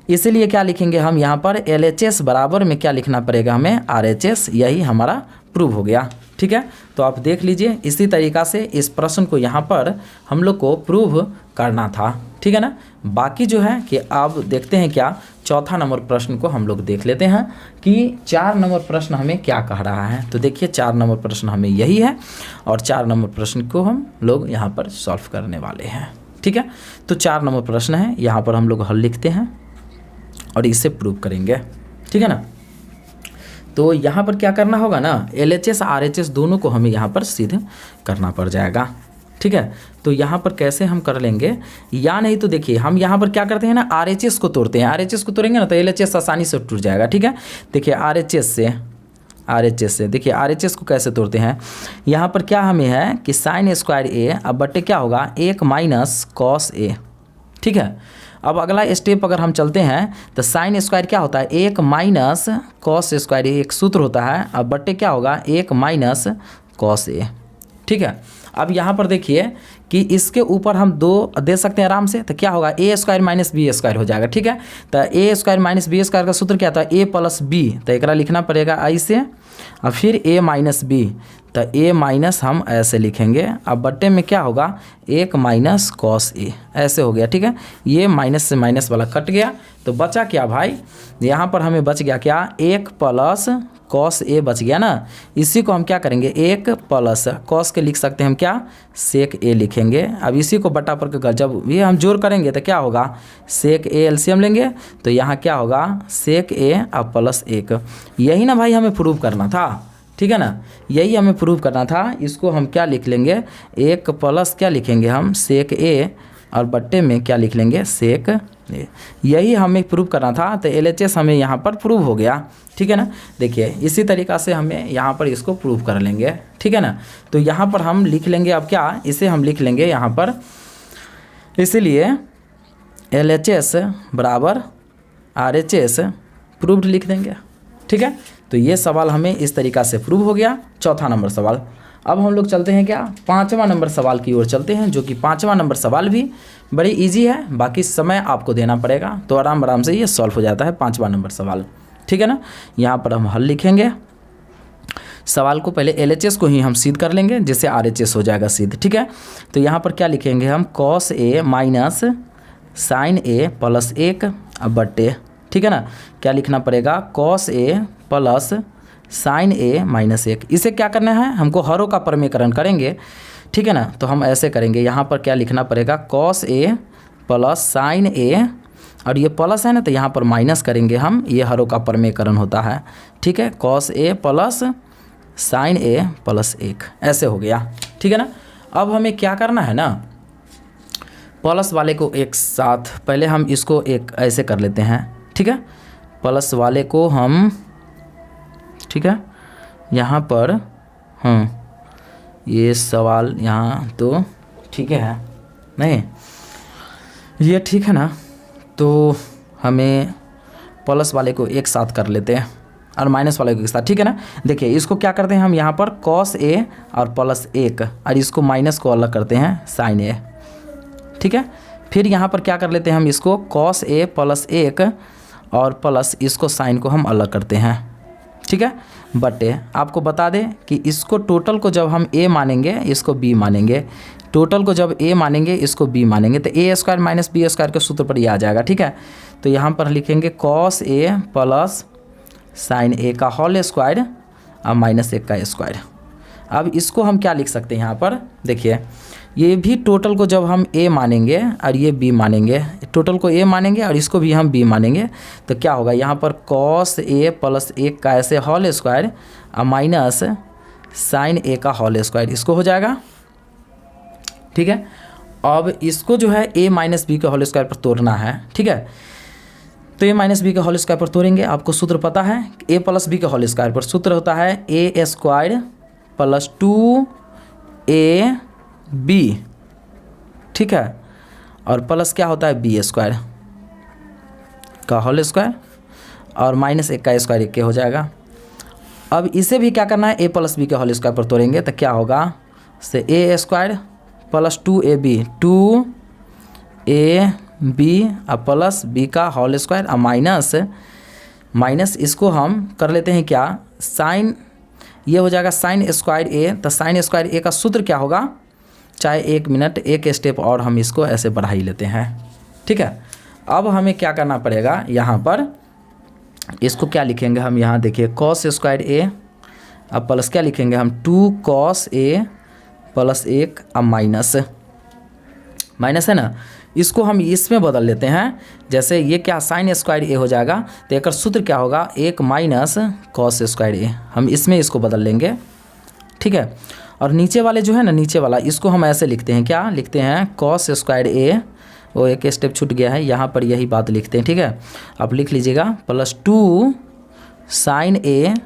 इसीलिए क्या लिखेंगे हम यहाँ पर LHS बराबर में क्या लिखना पड़ेगा हमें RHS, यही हमारा प्रूव हो गया, ठीक है। तो आप देख लीजिए इसी तरीक़ा से इस प्रश्न को यहाँ पर हम लोग को प्रूव करना था, ठीक है ना। बाकी जो है कि अब देखते हैं क्या चौथा नंबर प्रश्न को हम लोग देख लेते हैं कि 4 नंबर प्रश्न हमें क्या कह रहा है। तो देखिए 4 नंबर प्रश्न हमें यही है, और 4 नंबर प्रश्न को हम लोग यहाँ पर सॉल्व करने वाले हैं, ठीक है। तो 4 नंबर प्रश्न है, यहाँ पर हम लोग हल लिखते हैं और इसे प्रूव करेंगे, ठीक है ना। तो यहाँ पर क्या करना होगा ना LHS RHS दोनों को हमें यहाँ पर सिद्ध करना पड़ जाएगा, ठीक है। तो यहाँ पर कैसे हम कर लेंगे, या नहीं तो देखिए हम यहाँ पर क्या करते हैं ना RHS को तोड़ते हैं, RHS को तोड़ेंगे ना तो LHS आसानी से टूट जाएगा, ठीक है। देखिए RHS से देखिए RHS को कैसे तोड़ते हैं, यहाँ पर क्या हमें है कि साइन स्क्वायर A, अब बट्टे क्या होगा 1 माइनस कॉस A, ठीक है। अब अगला स्टेप अगर हम चलते हैं तो साइन स्क्वायर क्या होता है 1 माइनस कॉस स्क्वायर, एक सूत्र होता है, अब बट्टे क्या होगा 1 माइनस कॉस A, ठीक है। अब यहाँ पर देखिए कि इसके ऊपर हम 2 दे सकते हैं आराम से, तो क्या होगा A square minus B square हो जाएगा, ठीक है। तो A square minus B square का सूत्र क्या था A प्लस बी, तो एक लिखना पड़ेगा I से, और फिर A माइनस बी, तो A माइनस हम ऐसे लिखेंगे, अब बट्टे में क्या होगा 1 माइनस कॉस A, ऐसे हो गया, ठीक है। ये माइनस से माइनस वाला कट गया, तो बचा क्या भाई, यहाँ पर हमें बच गया क्या 1 प्लस कॉस A बच गया ना, इसी को हम क्या करेंगे 1 प्लस कॉस के लिख सकते हैं हम क्या सेक A लिखेंगे। अब इसी को बटा पर के जब भी हम जोड़ करेंगे तो क्या होगा सेक A LCM लेंगे, तो यहाँ क्या होगा सेक A अब प्लस 1, यही ना भाई हमें प्रूव करना था, ठीक है ना, यही हमें प्रूव करना था। इसको हम क्या लिख लेंगे 1 प्लस क्या लिखेंगे हम सेक A, और बट्टे में क्या लिख लेंगे सेक A, यही हमें प्रूव करना था। तो LHS हमें यहाँ पर प्रूव हो गया, ठीक है ना। देखिए इसी तरीक़ा से हमें यहाँ पर इसको प्रूव कर लेंगे, ठीक है ना। तो यहाँ पर हम लिख लेंगे अब क्या, इसे हम लिख लेंगे यहाँ पर, इसीलिए LHS बराबर RHS प्रूव्ड लिख देंगे, ठीक है। तो ये सवाल हमें इस तरीक़ा से प्रूव हो गया, चौथा नंबर सवाल। अब हम लोग चलते हैं क्या 5वां नंबर सवाल की ओर चलते हैं, जो कि 5वां नंबर सवाल भी बड़ी इजी है, बाकी समय आपको देना पड़ेगा, तो आराम से ये सॉल्व हो जाता है 5वां नंबर सवाल, ठीक है ना। यहाँ पर हम हल लिखेंगे, सवाल को पहले LHS को ही हम सिद्ध कर लेंगे, जिससे RHS हो जाएगा सिद्ध। ठीक है, तो यहाँ पर क्या लिखेंगे हम, cos A minus sine A plus 1 अब बट्टे, ठीक है ना, क्या लिखना पड़ेगा, cos A plus sign A minus 1। इसे क्या करना है, हमको हरों का परमीकरण करेंगे, ठीक है ना। तो हम ऐसे करेंगे, यहाँ पर क्या लिखना पड़ेगा, cos A plus sign A, और ये प्लस है ना तो यहाँ पर माइनस करेंगे हम, ये हरों का परमीकरण होता है। ठीक है, cos A plus sign A plus 1, ऐसे हो गया। ठीक है ना। अब हमें क्या करना है ना, प्लस वाले को एक साथ, पहले हम इसको एक ऐसे कर लेते हैं। ठीक है, प्लस वाले को हम, ठीक है, यहाँ पर ये सवाल यहाँ तो ठीक है नहीं, ये ठीक है ना, तो हमें प्लस वाले को एक साथ कर लेते हैं और माइनस वाले को एक साथ। ठीक है ना, देखिए इसको क्या करते हैं हम, यहाँ पर cos A और प्लस 1, और इसको माइनस को अलग करते हैं साइन A। ठीक है, फिर यहाँ पर क्या कर लेते हैं हम, इसको cos A प्लस 1 और प्लस इसको साइन को हम अलग करते हैं। ठीक है, बटे आपको बता दें कि इसको टोटल को जब हम A मानेंगे, इसको B मानेंगे, टोटल को जब A मानेंगे, इसको B मानेंगे, तो A square minus B square के सूत्र पर ये आ जाएगा। ठीक है, तो यहाँ पर लिखेंगे cos A plus sign A का होल स्क्वायर और माइनस 1 का स्क्वायर। अब इसको हम क्या लिख सकते हैं, यहाँ पर देखिए, ये भी टोटल को जब हम A मानेंगे और ये B मानेंगे, टोटल को A मानेंगे और इसको भी हम B मानेंगे, तो क्या होगा, यहाँ पर cos A प्लस 1 का ऐसे होल स्क्वायर और माइनस साइन A का होल स्क्वायर, इसको हो जाएगा। ठीक है, अब इसको जो है A माइनस B के होल स्क्वायर पर तोड़ना है। ठीक है, तो A माइनस B के होल स्क्वायर पर तोड़ेंगे, आपको सूत्र पता है, A प्लस B के होल स्क्वायर पर सूत्र होता है A स्क्वायर प्लस 2AB। ठीक है, और प्लस क्या होता है B स्क्वायर का होल स्क्वायर और माइनस 1 का स्क्वायर 1 के हो जाएगा। अब इसे भी क्या करना है, A प्लस B के होल स्क्वायर पर तोड़ेंगे, तो क्या होगा, से A square plus 2AB 2AB और प्लस B का होल स्क्वायर और माइनस इसको हम कर लेते हैं क्या, साइन, ये हो जाएगा साइन स्क्वायर A। तो साइन स्क्वायर A का सूत्र क्या होगा, चाहे 1 मिनट एक स्टेप और हम इसको ऐसे बढ़ा ही लेते हैं। ठीक है, अब हमें क्या करना पड़ेगा, यहाँ पर इसको क्या लिखेंगे हम, यहाँ देखिए cos स्क्वायर A, अब प्लस क्या लिखेंगे हम, 2 cos A प्लस 1 अब माइनस है ना, इसको हम इसमें बदल लेते हैं। जैसे ये क्या साइन स्क्वायर A हो जाएगा, तो एक सूत्र क्या होगा, 1 माइनस cos स्क्वायर A, हम इसमें इसको बदल लेंगे। ठीक है, और नीचे वाले जो है ना, नीचे वाला इसको हम ऐसे लिखते हैं, क्या लिखते हैं, cos स्क्वायर A, वो एक स्टेप छूट गया है, यहाँ पर यही बात लिखते हैं। ठीक है, अब लिख लीजिएगा plus 2 sine A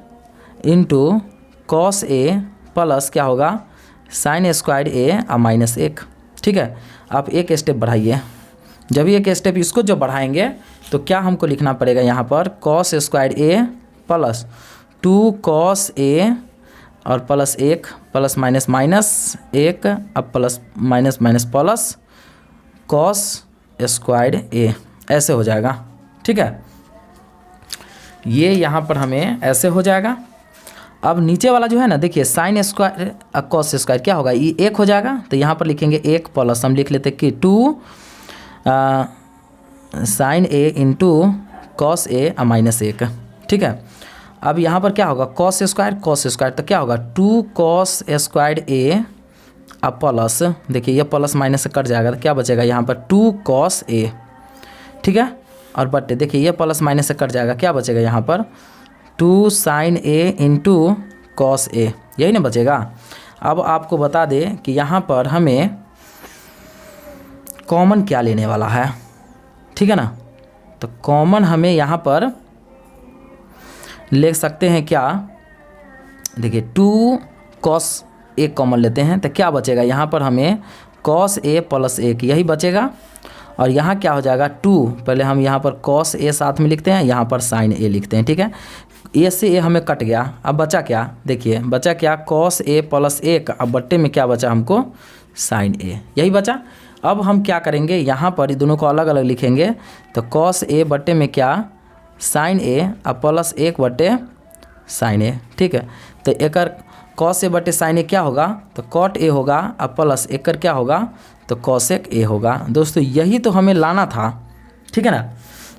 into cos A plus क्या होगा, साइन स्क्वायर A और माइनस 1। ठीक है, आप एक स्टेप बढ़ाइए, जब एक स्टेप इसको जब बढ़ाएंगे तो क्या हमको लिखना पड़ेगा, यहाँ पर cos square A plus 2 cos A और प्लस 1 प्लस माइनस 1 अब plus minus plus cos square A, ऐसे हो जाएगा। ठीक है, ये यहाँ पर हमें ऐसे हो जाएगा। अब नीचे वाला जो है ना, देखिए साइन स्क्वायर cos स्क्वायर क्या होगा, ये 1 हो जाएगा, तो यहाँ पर लिखेंगे 1 प्लस हम लिख लेते कि 2 sine A into cos A और माइनस 1। ठीक है, अब यहाँ पर क्या होगा, cos स्क्वायर, तो क्या होगा 2 cos स्क्वायर A अब प्लस, देखिए ये प्लस माइनस से कट जाएगा, तो क्या बचेगा यहाँ पर 2 cos A। ठीक है, और बटे देखिए ये प्लस माइनस से कट जाएगा, क्या बचेगा यहाँ पर 2 sine A into cos A, यही ना बचेगा। अब आपको बता दें कि यहाँ पर हमें कॉमन क्या लेने वाला है। ठीक है ना, तो कॉमन हमें यहाँ पर ले सकते हैं क्या, देखिए 2 cos A कॉमन लेते हैं, तो क्या बचेगा यहाँ पर हमें cos A प्लस 1 यही बचेगा, और यहाँ क्या हो जाएगा 2, पहले हम यहाँ पर cos A साथ में लिखते हैं, यहाँ पर sin A लिखते हैं। ठीक है, A से A हमें कट गया, अब बचा क्या, देखिए बचा क्या cos A प्लस 1, अब बट्टे में क्या बचा हमको sin A, यही बचा। अब हम क्या करेंगे, यहाँ पर दोनों को अलग अलग लिखेंगे, तो cos A बट्टे में क्या sin A अब प्लस 1 बट्टे साइन ए, ठीक है। तो एकर कॉस ए बटे साइन ए क्या होगा, तो कॉट ए होगा, अब प्लस एकर क्या होगा, तो कॉसेक ए होगा। दोस्तों यही तो हमें लाना था, ठीक है ना,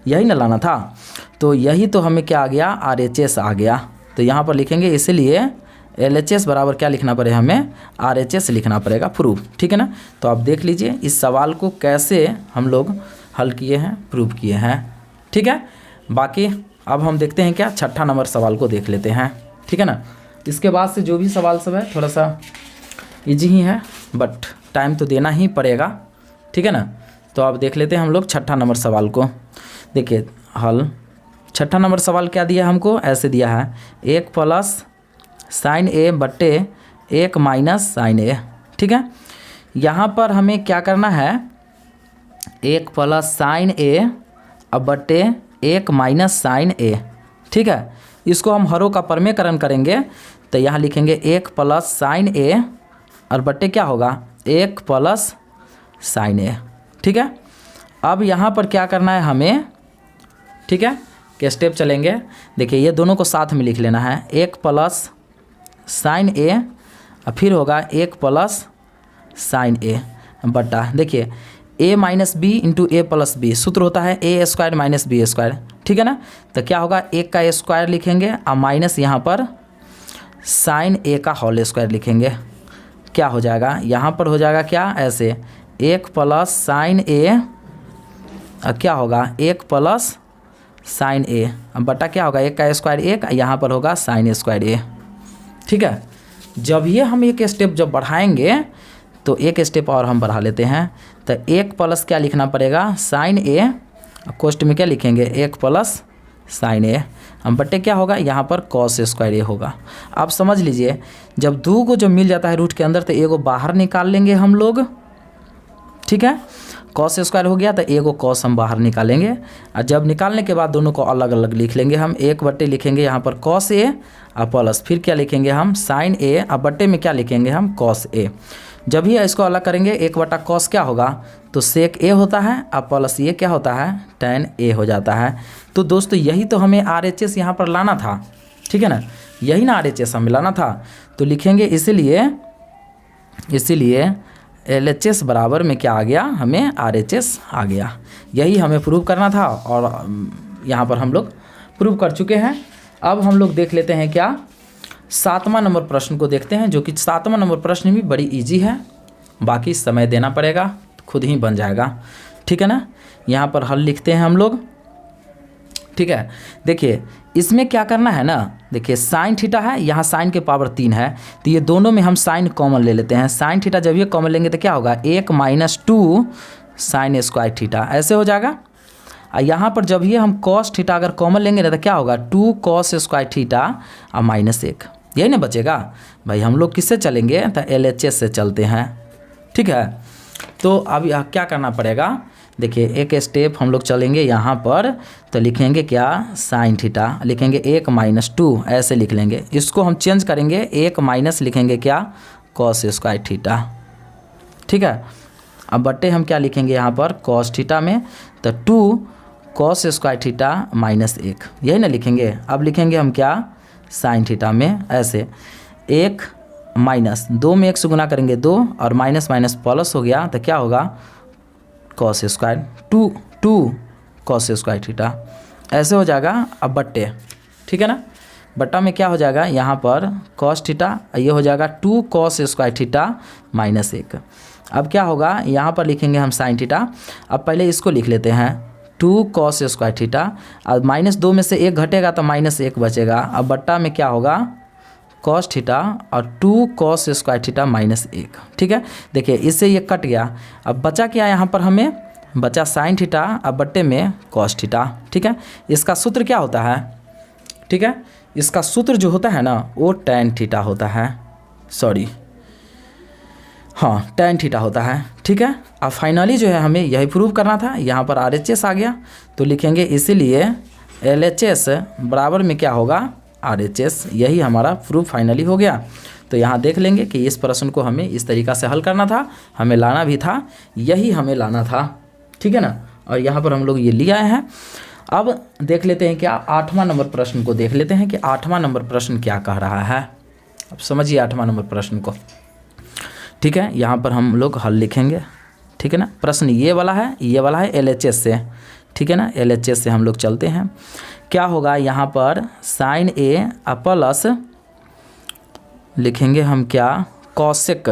यही ना लाना था। तो यही तो हमें क्या आ गया, RHS आ गया। तो यहाँ पर लिखेंगे, इसीलिए LHS बराबर क्या लिखना पड़ेगा, हमें RHS लिखना पड़ेगा, प्रूफ, ठीक है ना। तो आप देख लीजिए इस सवाल को कैसे हम लोग हल किए हैं, प्रूफ किए हैं, ठीक है। बाकी अब हम देखते हैं क्या, छठा नंबर सवाल को देख लेते हैं, ठीक है ना। इसके बाद से जो भी सवाल सब है थोड़ा सा इजी ही है, बट टाइम तो देना ही पड़ेगा, ठीक है ना। तो अब देख लेते हैं हम लोग छठा नंबर सवाल को। देखिए हल, छठा नंबर सवाल क्या दिया हमको, ऐसे दिया है 1 प्लस साइन ए बट्टे 1 माइनस साइन ए, ठीक है। यहाँ पर हमें क्या करना है, 1 प्लस साइन ए अब बट्टे 1 माइनस साइन ए, ठीक है। इसको हम हरों का परमेकरण करेंगे तो यहाँ लिखेंगे 1 प्लस साइन ए और बट्टे क्या होगा, 1 प्लस साइन ए, ठीक है। अब यहाँ पर क्या करना है हमें, ठीक है, के स्टेप चलेंगे। देखिए ये दोनों को साथ में लिख लेना है, 1 प्लस साइन ए और फिर होगा 1 प्लस साइन ए बट्टा, देखिए a minus B into A plus B, सूत्र होता है A square minus B square, ठीक है ना। तो क्या होगा, 1 का स्क्वायर लिखेंगे और माइनस यहाँ पर साइन ए का होल स्क्वायर लिखेंगे, क्या हो जाएगा, यहाँ पर हो जाएगा क्या, ऐसे 1 प्लस साइन ए क्या होगा, 1 प्लस साइन ए बटा क्या होगा, 1 का स्क्वायर 1, यहाँ पर होगा साइन स्क्वायर ए, ठीक है। जब ये हम एक स्टेप जब बढ़ाएंगे तो एक स्टेप और हम बढ़ा लेते हैं। तो 1 प्लस क्या लिखना पड़ेगा, साइन ए, कोष्ट में क्या लिखेंगे, 1 प्लस साइन ए हम बट्टे क्या होगा, यहाँ पर कॉस स्क्वायर ए होगा। आप समझ लीजिए जब दो को जब मिल जाता है रूट के अंदर तो एगो बाहर निकाल लेंगे हम लोग, ठीक है। कॉस स्क्वायर हो गया तो एगो कॉस हम बाहर निकालेंगे और जब निकालने के बाद दोनों को अलग अलग लिख लेंगे हम, 1 बट्टे लिखेंगे यहाँ पर कॉस ए और प्लस फिर क्या लिखेंगे हम, साइन ए और बट्टे में क्या लिखेंगे हम, कॉस ए। जब ही इसको अलग करेंगे 1 बटा कॉस क्या होगा, तो सेक ए होता है और प्लस ये क्या होता है, tan ए हो जाता है। तो दोस्तों यही तो हमें RHS यहाँ पर लाना था, ठीक है ना, यही ना RHS हमें लाना था। तो लिखेंगे इसीलिए LHS बराबर में क्या आ गया, हमें RHS आ गया। यही हमें प्रूव करना था और यहाँ पर हम लोग प्रूव कर चुके हैं। अब हम लोग देख लेते हैं क्या, 7वां नंबर प्रश्न को देखते हैं, जो कि 7वां नंबर प्रश्न भी बड़ी इजी है, बाकी समय देना पड़ेगा, खुद ही बन जाएगा, ठीक है ना। यहाँ पर हल लिखते हैं हम लोग, ठीक है। देखिए इसमें क्या करना है ना, देखिए साइन थीटा है, यहाँ साइन के पावर 3 है, तो ये दोनों में हम साइन कॉमन ले लेते हैं। साइन थीटा जब ये कॉमन लेंगे तो क्या होगा, 1 माइनस 2 साइन स्क्वायर थीटा, ऐसे हो जाएगा। और यहाँ पर जब ये हम कॉस थीटा अगर कॉमन लेंगे ना तो क्या होगा, 2 कॉस स्क्वायर थीटा और माइनस 1, यही ना बचेगा। भाई हम लोग किससे चलेंगे, तो LHS से चलते हैं, ठीक है। तो अब क्या करना पड़ेगा, देखिए एक स्टेप हम लोग चलेंगे यहाँ पर, तो लिखेंगे क्या, साइन थीटा लिखेंगे 1 माइनस 2, ऐसे लिख लेंगे। इसको हम चेंज करेंगे, 1 माइनस लिखेंगे क्या, कॉस स्क्वायर थीटा, ठीक है। अब बट्टे हम क्या लिखेंगे यहाँ पर, कॉस थीटा में, तो 2 कॉस स्क्वायर थीटा माइनस 1, यही ना लिखेंगे। अब लिखेंगे हम क्या, साइन थीटा में, ऐसे 1 माइनस 2 में 1 से गुना करेंगे 2 और माइनस माइनस प्लस हो गया, तो क्या होगा, cos square 2 cos square theta, ऐसे हो जाएगा। अब बट्टे, ठीक है ना, बट्टा में क्या हो जाएगा, यहाँ पर कॉस थीटा, ये हो जाएगा 2 कॉस स्क्वायर थीटा माइनस 1। अब क्या होगा, यहाँ पर लिखेंगे हम साइन थीटा। अब पहले इसको लिख लेते हैं, 2 कॉस स्क्वायर थीटा, और माइनस 2 में से 1 घटेगा तो माइनस 1 बचेगा। अब बट्टा में क्या होगा, कॉस थीटा और 2 कॉस स्क्वायर थीटा माइनस 1, ठीक है। देखिए इससे ये कट गया, अब बचा क्या, यहाँ पर हमें बचा साइन थीटा, अब बट्टे में कॉस थीटा, ठीक है। इसका सूत्र क्या होता है, ठीक है, इसका सूत्र जो होता है ना वो tan थीटा होता है, सॉरी हाँ tan थीटा होता है, ठीक है। अब फाइनली जो है हमें यही प्रूव करना था, यहाँ पर RHS आ गया, तो लिखेंगे इसीलिए LHS बराबर में क्या होगा, RHS, यही हमारा प्रूफ फाइनली हो गया। तो यहाँ देख लेंगे कि इस प्रश्न को हमें इस तरीक़ा से हल करना था, हमें लाना भी था, यही हमें लाना था, ठीक है ना। और यहाँ पर हम लोग ये ले आए हैं। अब देख लेते हैं क्या 8वां नंबर प्रश्न को देख लेते हैं कि 8वां नंबर प्रश्न क्या कह रहा है। अब समझिए 8वां नंबर प्रश्न को, ठीक है। यहाँ पर हम लोग हल लिखेंगे, ठीक है ना। प्रश्न ये वाला है LHS से, ठीक है ना। LHS से हम लोग चलते हैं। क्या होगा यहाँ पर साइन ए प्लस लिखेंगे हम क्या कॉसेक,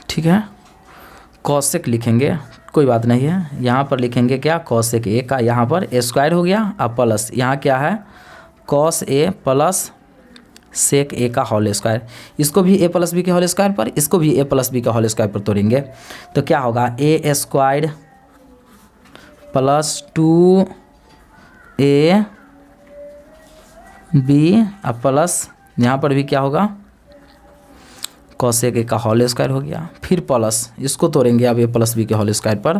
ठीक है, कॉसेक लिखेंगे, कोई बात नहीं है। यहाँ पर लिखेंगे क्या कॉसेक ए का यहाँ पर ए स्क्वायर हो गया अब प्लस यहाँ क्या है कॉस ए प्लस सेक ए का होल स्क्वायर। इसको भी ए प्लस बी के होल स्क्वायर पर, इसको भी ए प्लस बी का होल स्क्वायर पर तोड़ेंगे तो क्या होगा ए स्क्वायर प्लस 2ab प्लस यहाँ पर भी क्या होगा कॉसेक ए का होल स्क्वायर हो गया, फिर प्लस इसको तोड़ेंगे अब ए प्लस बी के होल स्क्वायर पर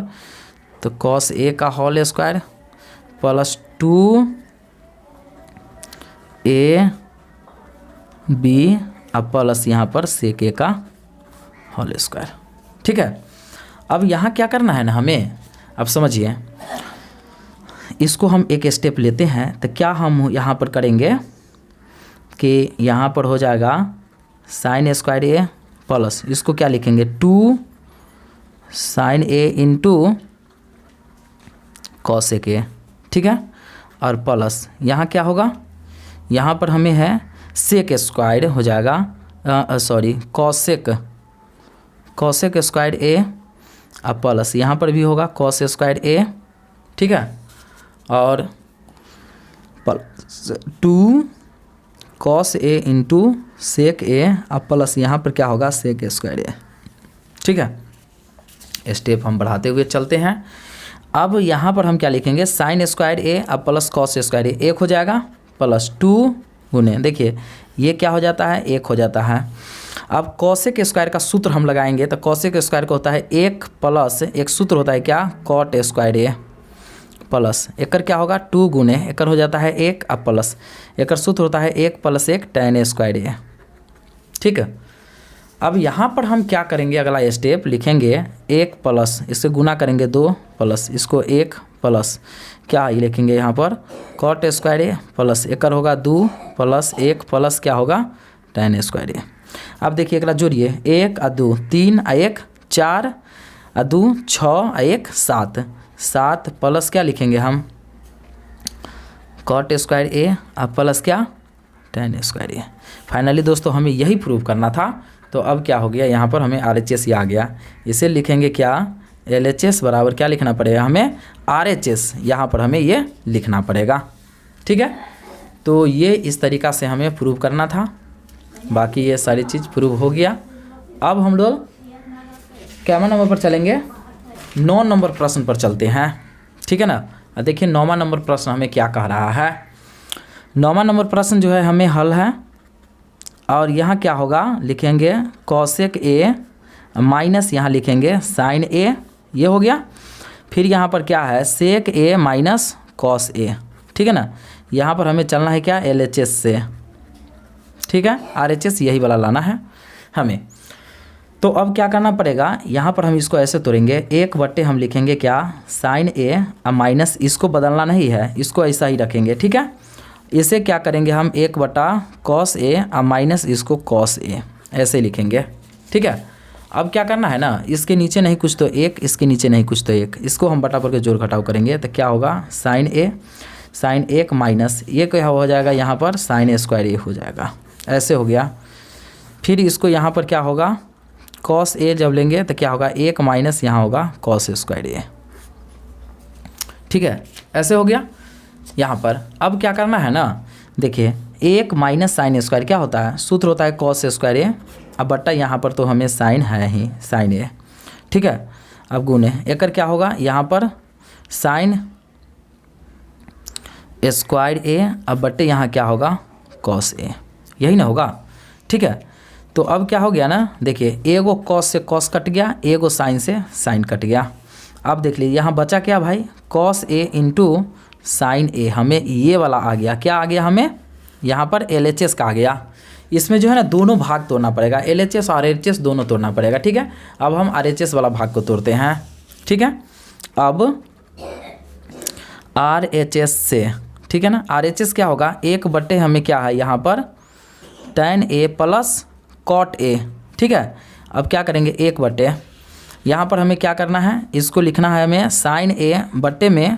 तो कॉस ए का होल स्क्वायर प्लस 2ab अब प्लस यहाँ पर सेक ए का होल स्क्वायर, ठीक है। अब यहाँ क्या करना है ना हमें, अब समझिए इसको हम एक स्टेप लेते हैं तो क्या हम यहाँ पर करेंगे कि यहाँ पर हो जाएगा साइन स्क्वायर ए प्लस इसको क्या लिखेंगे 2 sine A into cosec A, ठीक है। और प्लस यहाँ क्या होगा, यहाँ पर हमें है सेक स्क्वायर हो जाएगा सॉरी कॉसेक स्क्वायर ए अब प्लस यहाँ पर भी होगा कॉस स्क्वायर ए, ठीक है। और plus 2 cos A into sec ए अब प्लस यहाँ पर क्या होगा सेक स्क्वायर ए, ठीक है। स्टेप हम बढ़ाते हुए चलते हैं। अब यहाँ पर हम क्या लिखेंगे साइन स्क्वायर ए अब प्लस कॉस स्क्वायर ए 1 हो जाएगा प्लस 2 गुने देखिए ये क्या हो जाता है 1 हो जाता है। अब कॉसेक स्क्वायर का सूत्र हम लगाएंगे तो कॉसेक स्क्वायर का होता है 1 प्लस एक सूत्र होता है क्या कॉट स्क्वायर ए प्लस एकर क्या होगा 2 गुने एकर हो जाता है 1 अब प्लस एकर सूत्र होता है 1 प्लस 1 tan स्क्वायर ए, ठीक है। अब यहाँ पर हम क्या करेंगे अगला स्टेप लिखेंगे 1 प्लस इससे गुना करेंगे 2 प्लस इसको 1 प्लस क्या ये लिखेंगे यहाँ पर कॉट स्क्वायर ए प्लस एकर होगा 2 प्लस 1 प्लस क्या होगा tan स्क्वायर ए। अब देखिए अगला जोड़िए 1 और 2 3 और 1 4 और 2 6 और 1 7 प्लस क्या लिखेंगे हम कॉट स्क्वायर ए और प्लस क्या tan स्क्वायर ए। फाइनली दोस्तों हमें यही प्रूव करना था तो अब क्या हो गया यहाँ पर हमें RHS आ गया। इसे लिखेंगे क्या LHS बराबर क्या लिखना पड़ेगा हमें RHS, यहाँ पर हमें ये लिखना पड़ेगा, ठीक है। तो ये इस तरीक़ा से हमें प्रूव करना था, बाकी ये सारी चीज़ प्रूव हो गया। अब हम लोग कैमरा नंबर पर चलेंगे 9 नंबर प्रश्न पर चलते हैं, ठीक है ना। देखिए 9वां नंबर प्रश्न हमें क्या कह रहा है। 9वां नंबर प्रश्न जो है हमें हल है और यहाँ क्या होगा लिखेंगे कॉसेक ए माइनस यहाँ लिखेंगे साइन ए, ये हो गया। फिर यहाँ पर क्या है सेक ए माइनस कॉस ए, ठीक है ना। यहाँ पर हमें चलना है क्या LHS से, ठीक है। RHS यही वाला लाना है हमें। तो अब क्या करना पड़ेगा यहाँ पर हम इसको ऐसे तोड़ेंगे 1/, हम लिखेंगे क्या साइन ए और माइनस इसको बदलना नहीं है, इसको ऐसा ही रखेंगे, ठीक है। इसे क्या करेंगे हम 1/, कॉस ए और माइनस इसको कॉस ए ऐसे लिखेंगे, ठीक है। अब क्या करना है ना इसके नीचे नहीं कुछ तो 1, इसके नीचे नहीं कुछ तो 1, इसको हम बटा पर के जोड़ घटाव करेंगे तो क्या होगा साइन 1 माइनस ये क्या हो जाएगा यहाँ पर साइन स्क्वायर ए हो जाएगा, ऐसे हो गया। फिर इसको यहाँ पर क्या होगा कॉस ए जब लेंगे तो क्या होगा 1 माइनस यहाँ होगा कॉस स्क्वायर ए, ठीक है, ऐसे हो गया यहाँ पर। अब क्या करना है ना देखिए 1 माइनस साइन स्क्वायर क्या होता है सूत्र होता है कॉस स्क्वायर ए अब बट्टा यहाँ पर तो हमें साइन है ही साइन ए, ठीक है। अब गुने एकर क्या होगा यहाँ पर साइन स्क्वायर ए अब बट्टे यहाँ क्या होगा कॉस ए, यही ना होगा, ठीक है। तो अब क्या हो गया ना देखिए एगो कॉस से कॉस कट गया, एगो साइन से साइन कट गया। अब देख लीजिए यहाँ बचा क्या भाई कॉस ए इंटू साइन ए, हमें ये वाला आ गया, क्या आ गया हमें यहाँ पर LHS का आ गया। इसमें जो है ना दोनों भाग तोड़ना पड़ेगा, LHS और RHS दोनों तोड़ना पड़ेगा, ठीक है। अब हम RHS वाला भाग को तोड़ते हैं, ठीक है। अब RHS से, ठीक है ना। RHS क्या होगा, 1/, हमें क्या है यहाँ पर tan A plus cot A, ठीक है। अब क्या करेंगे, 1/, यहाँ पर हमें क्या करना है, इसको लिखना है हमें sin A बट्टे में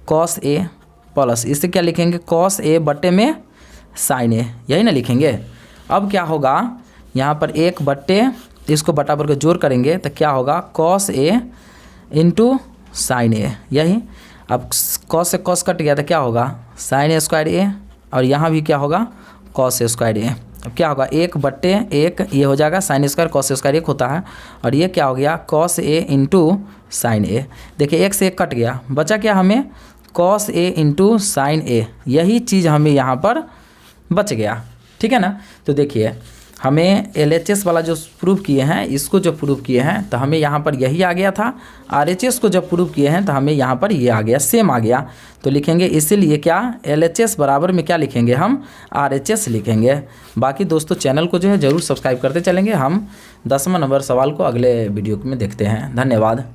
cos A प्लस, इससे क्या लिखेंगे cos A बट्टे में sin A, यही ना लिखेंगे। अब क्या होगा, यहाँ पर 1/, इसको बटा पर के जोड़ करेंगे तो क्या होगा cos A into sin A, यही। अब cos से cos कट गया तो क्या होगा sin A² A, और यहाँ भी क्या होगा cos A² A। अब क्या होगा 1/1 ये हो जाएगा sin² cos A² 1 होता है, और ये क्या हो गया cos A into sin A। देखिए 1 से 1 कट गया, बचा क्या हमें cos A into sin A, यही चीज़ हमें यहाँ पर बच गया, ठीक है ना। तो देखिए हमें LHS वाला जो प्रूव किए हैं, इसको जो प्रूव किए हैं तो हमें यहाँ पर यही आ गया था। RHS को जब प्रूव किए हैं तो हमें यहाँ पर ये आ गया, सेम आ गया। तो लिखेंगे इसीलिए क्या LHS बराबर में क्या लिखेंगे, हम RHS लिखेंगे। बाकी दोस्तों चैनल को जो है ज़रूर सब्सक्राइब करते चलेंगे। हम 10वां नंबर सवाल को अगले वीडियो में देखते हैं। धन्यवाद।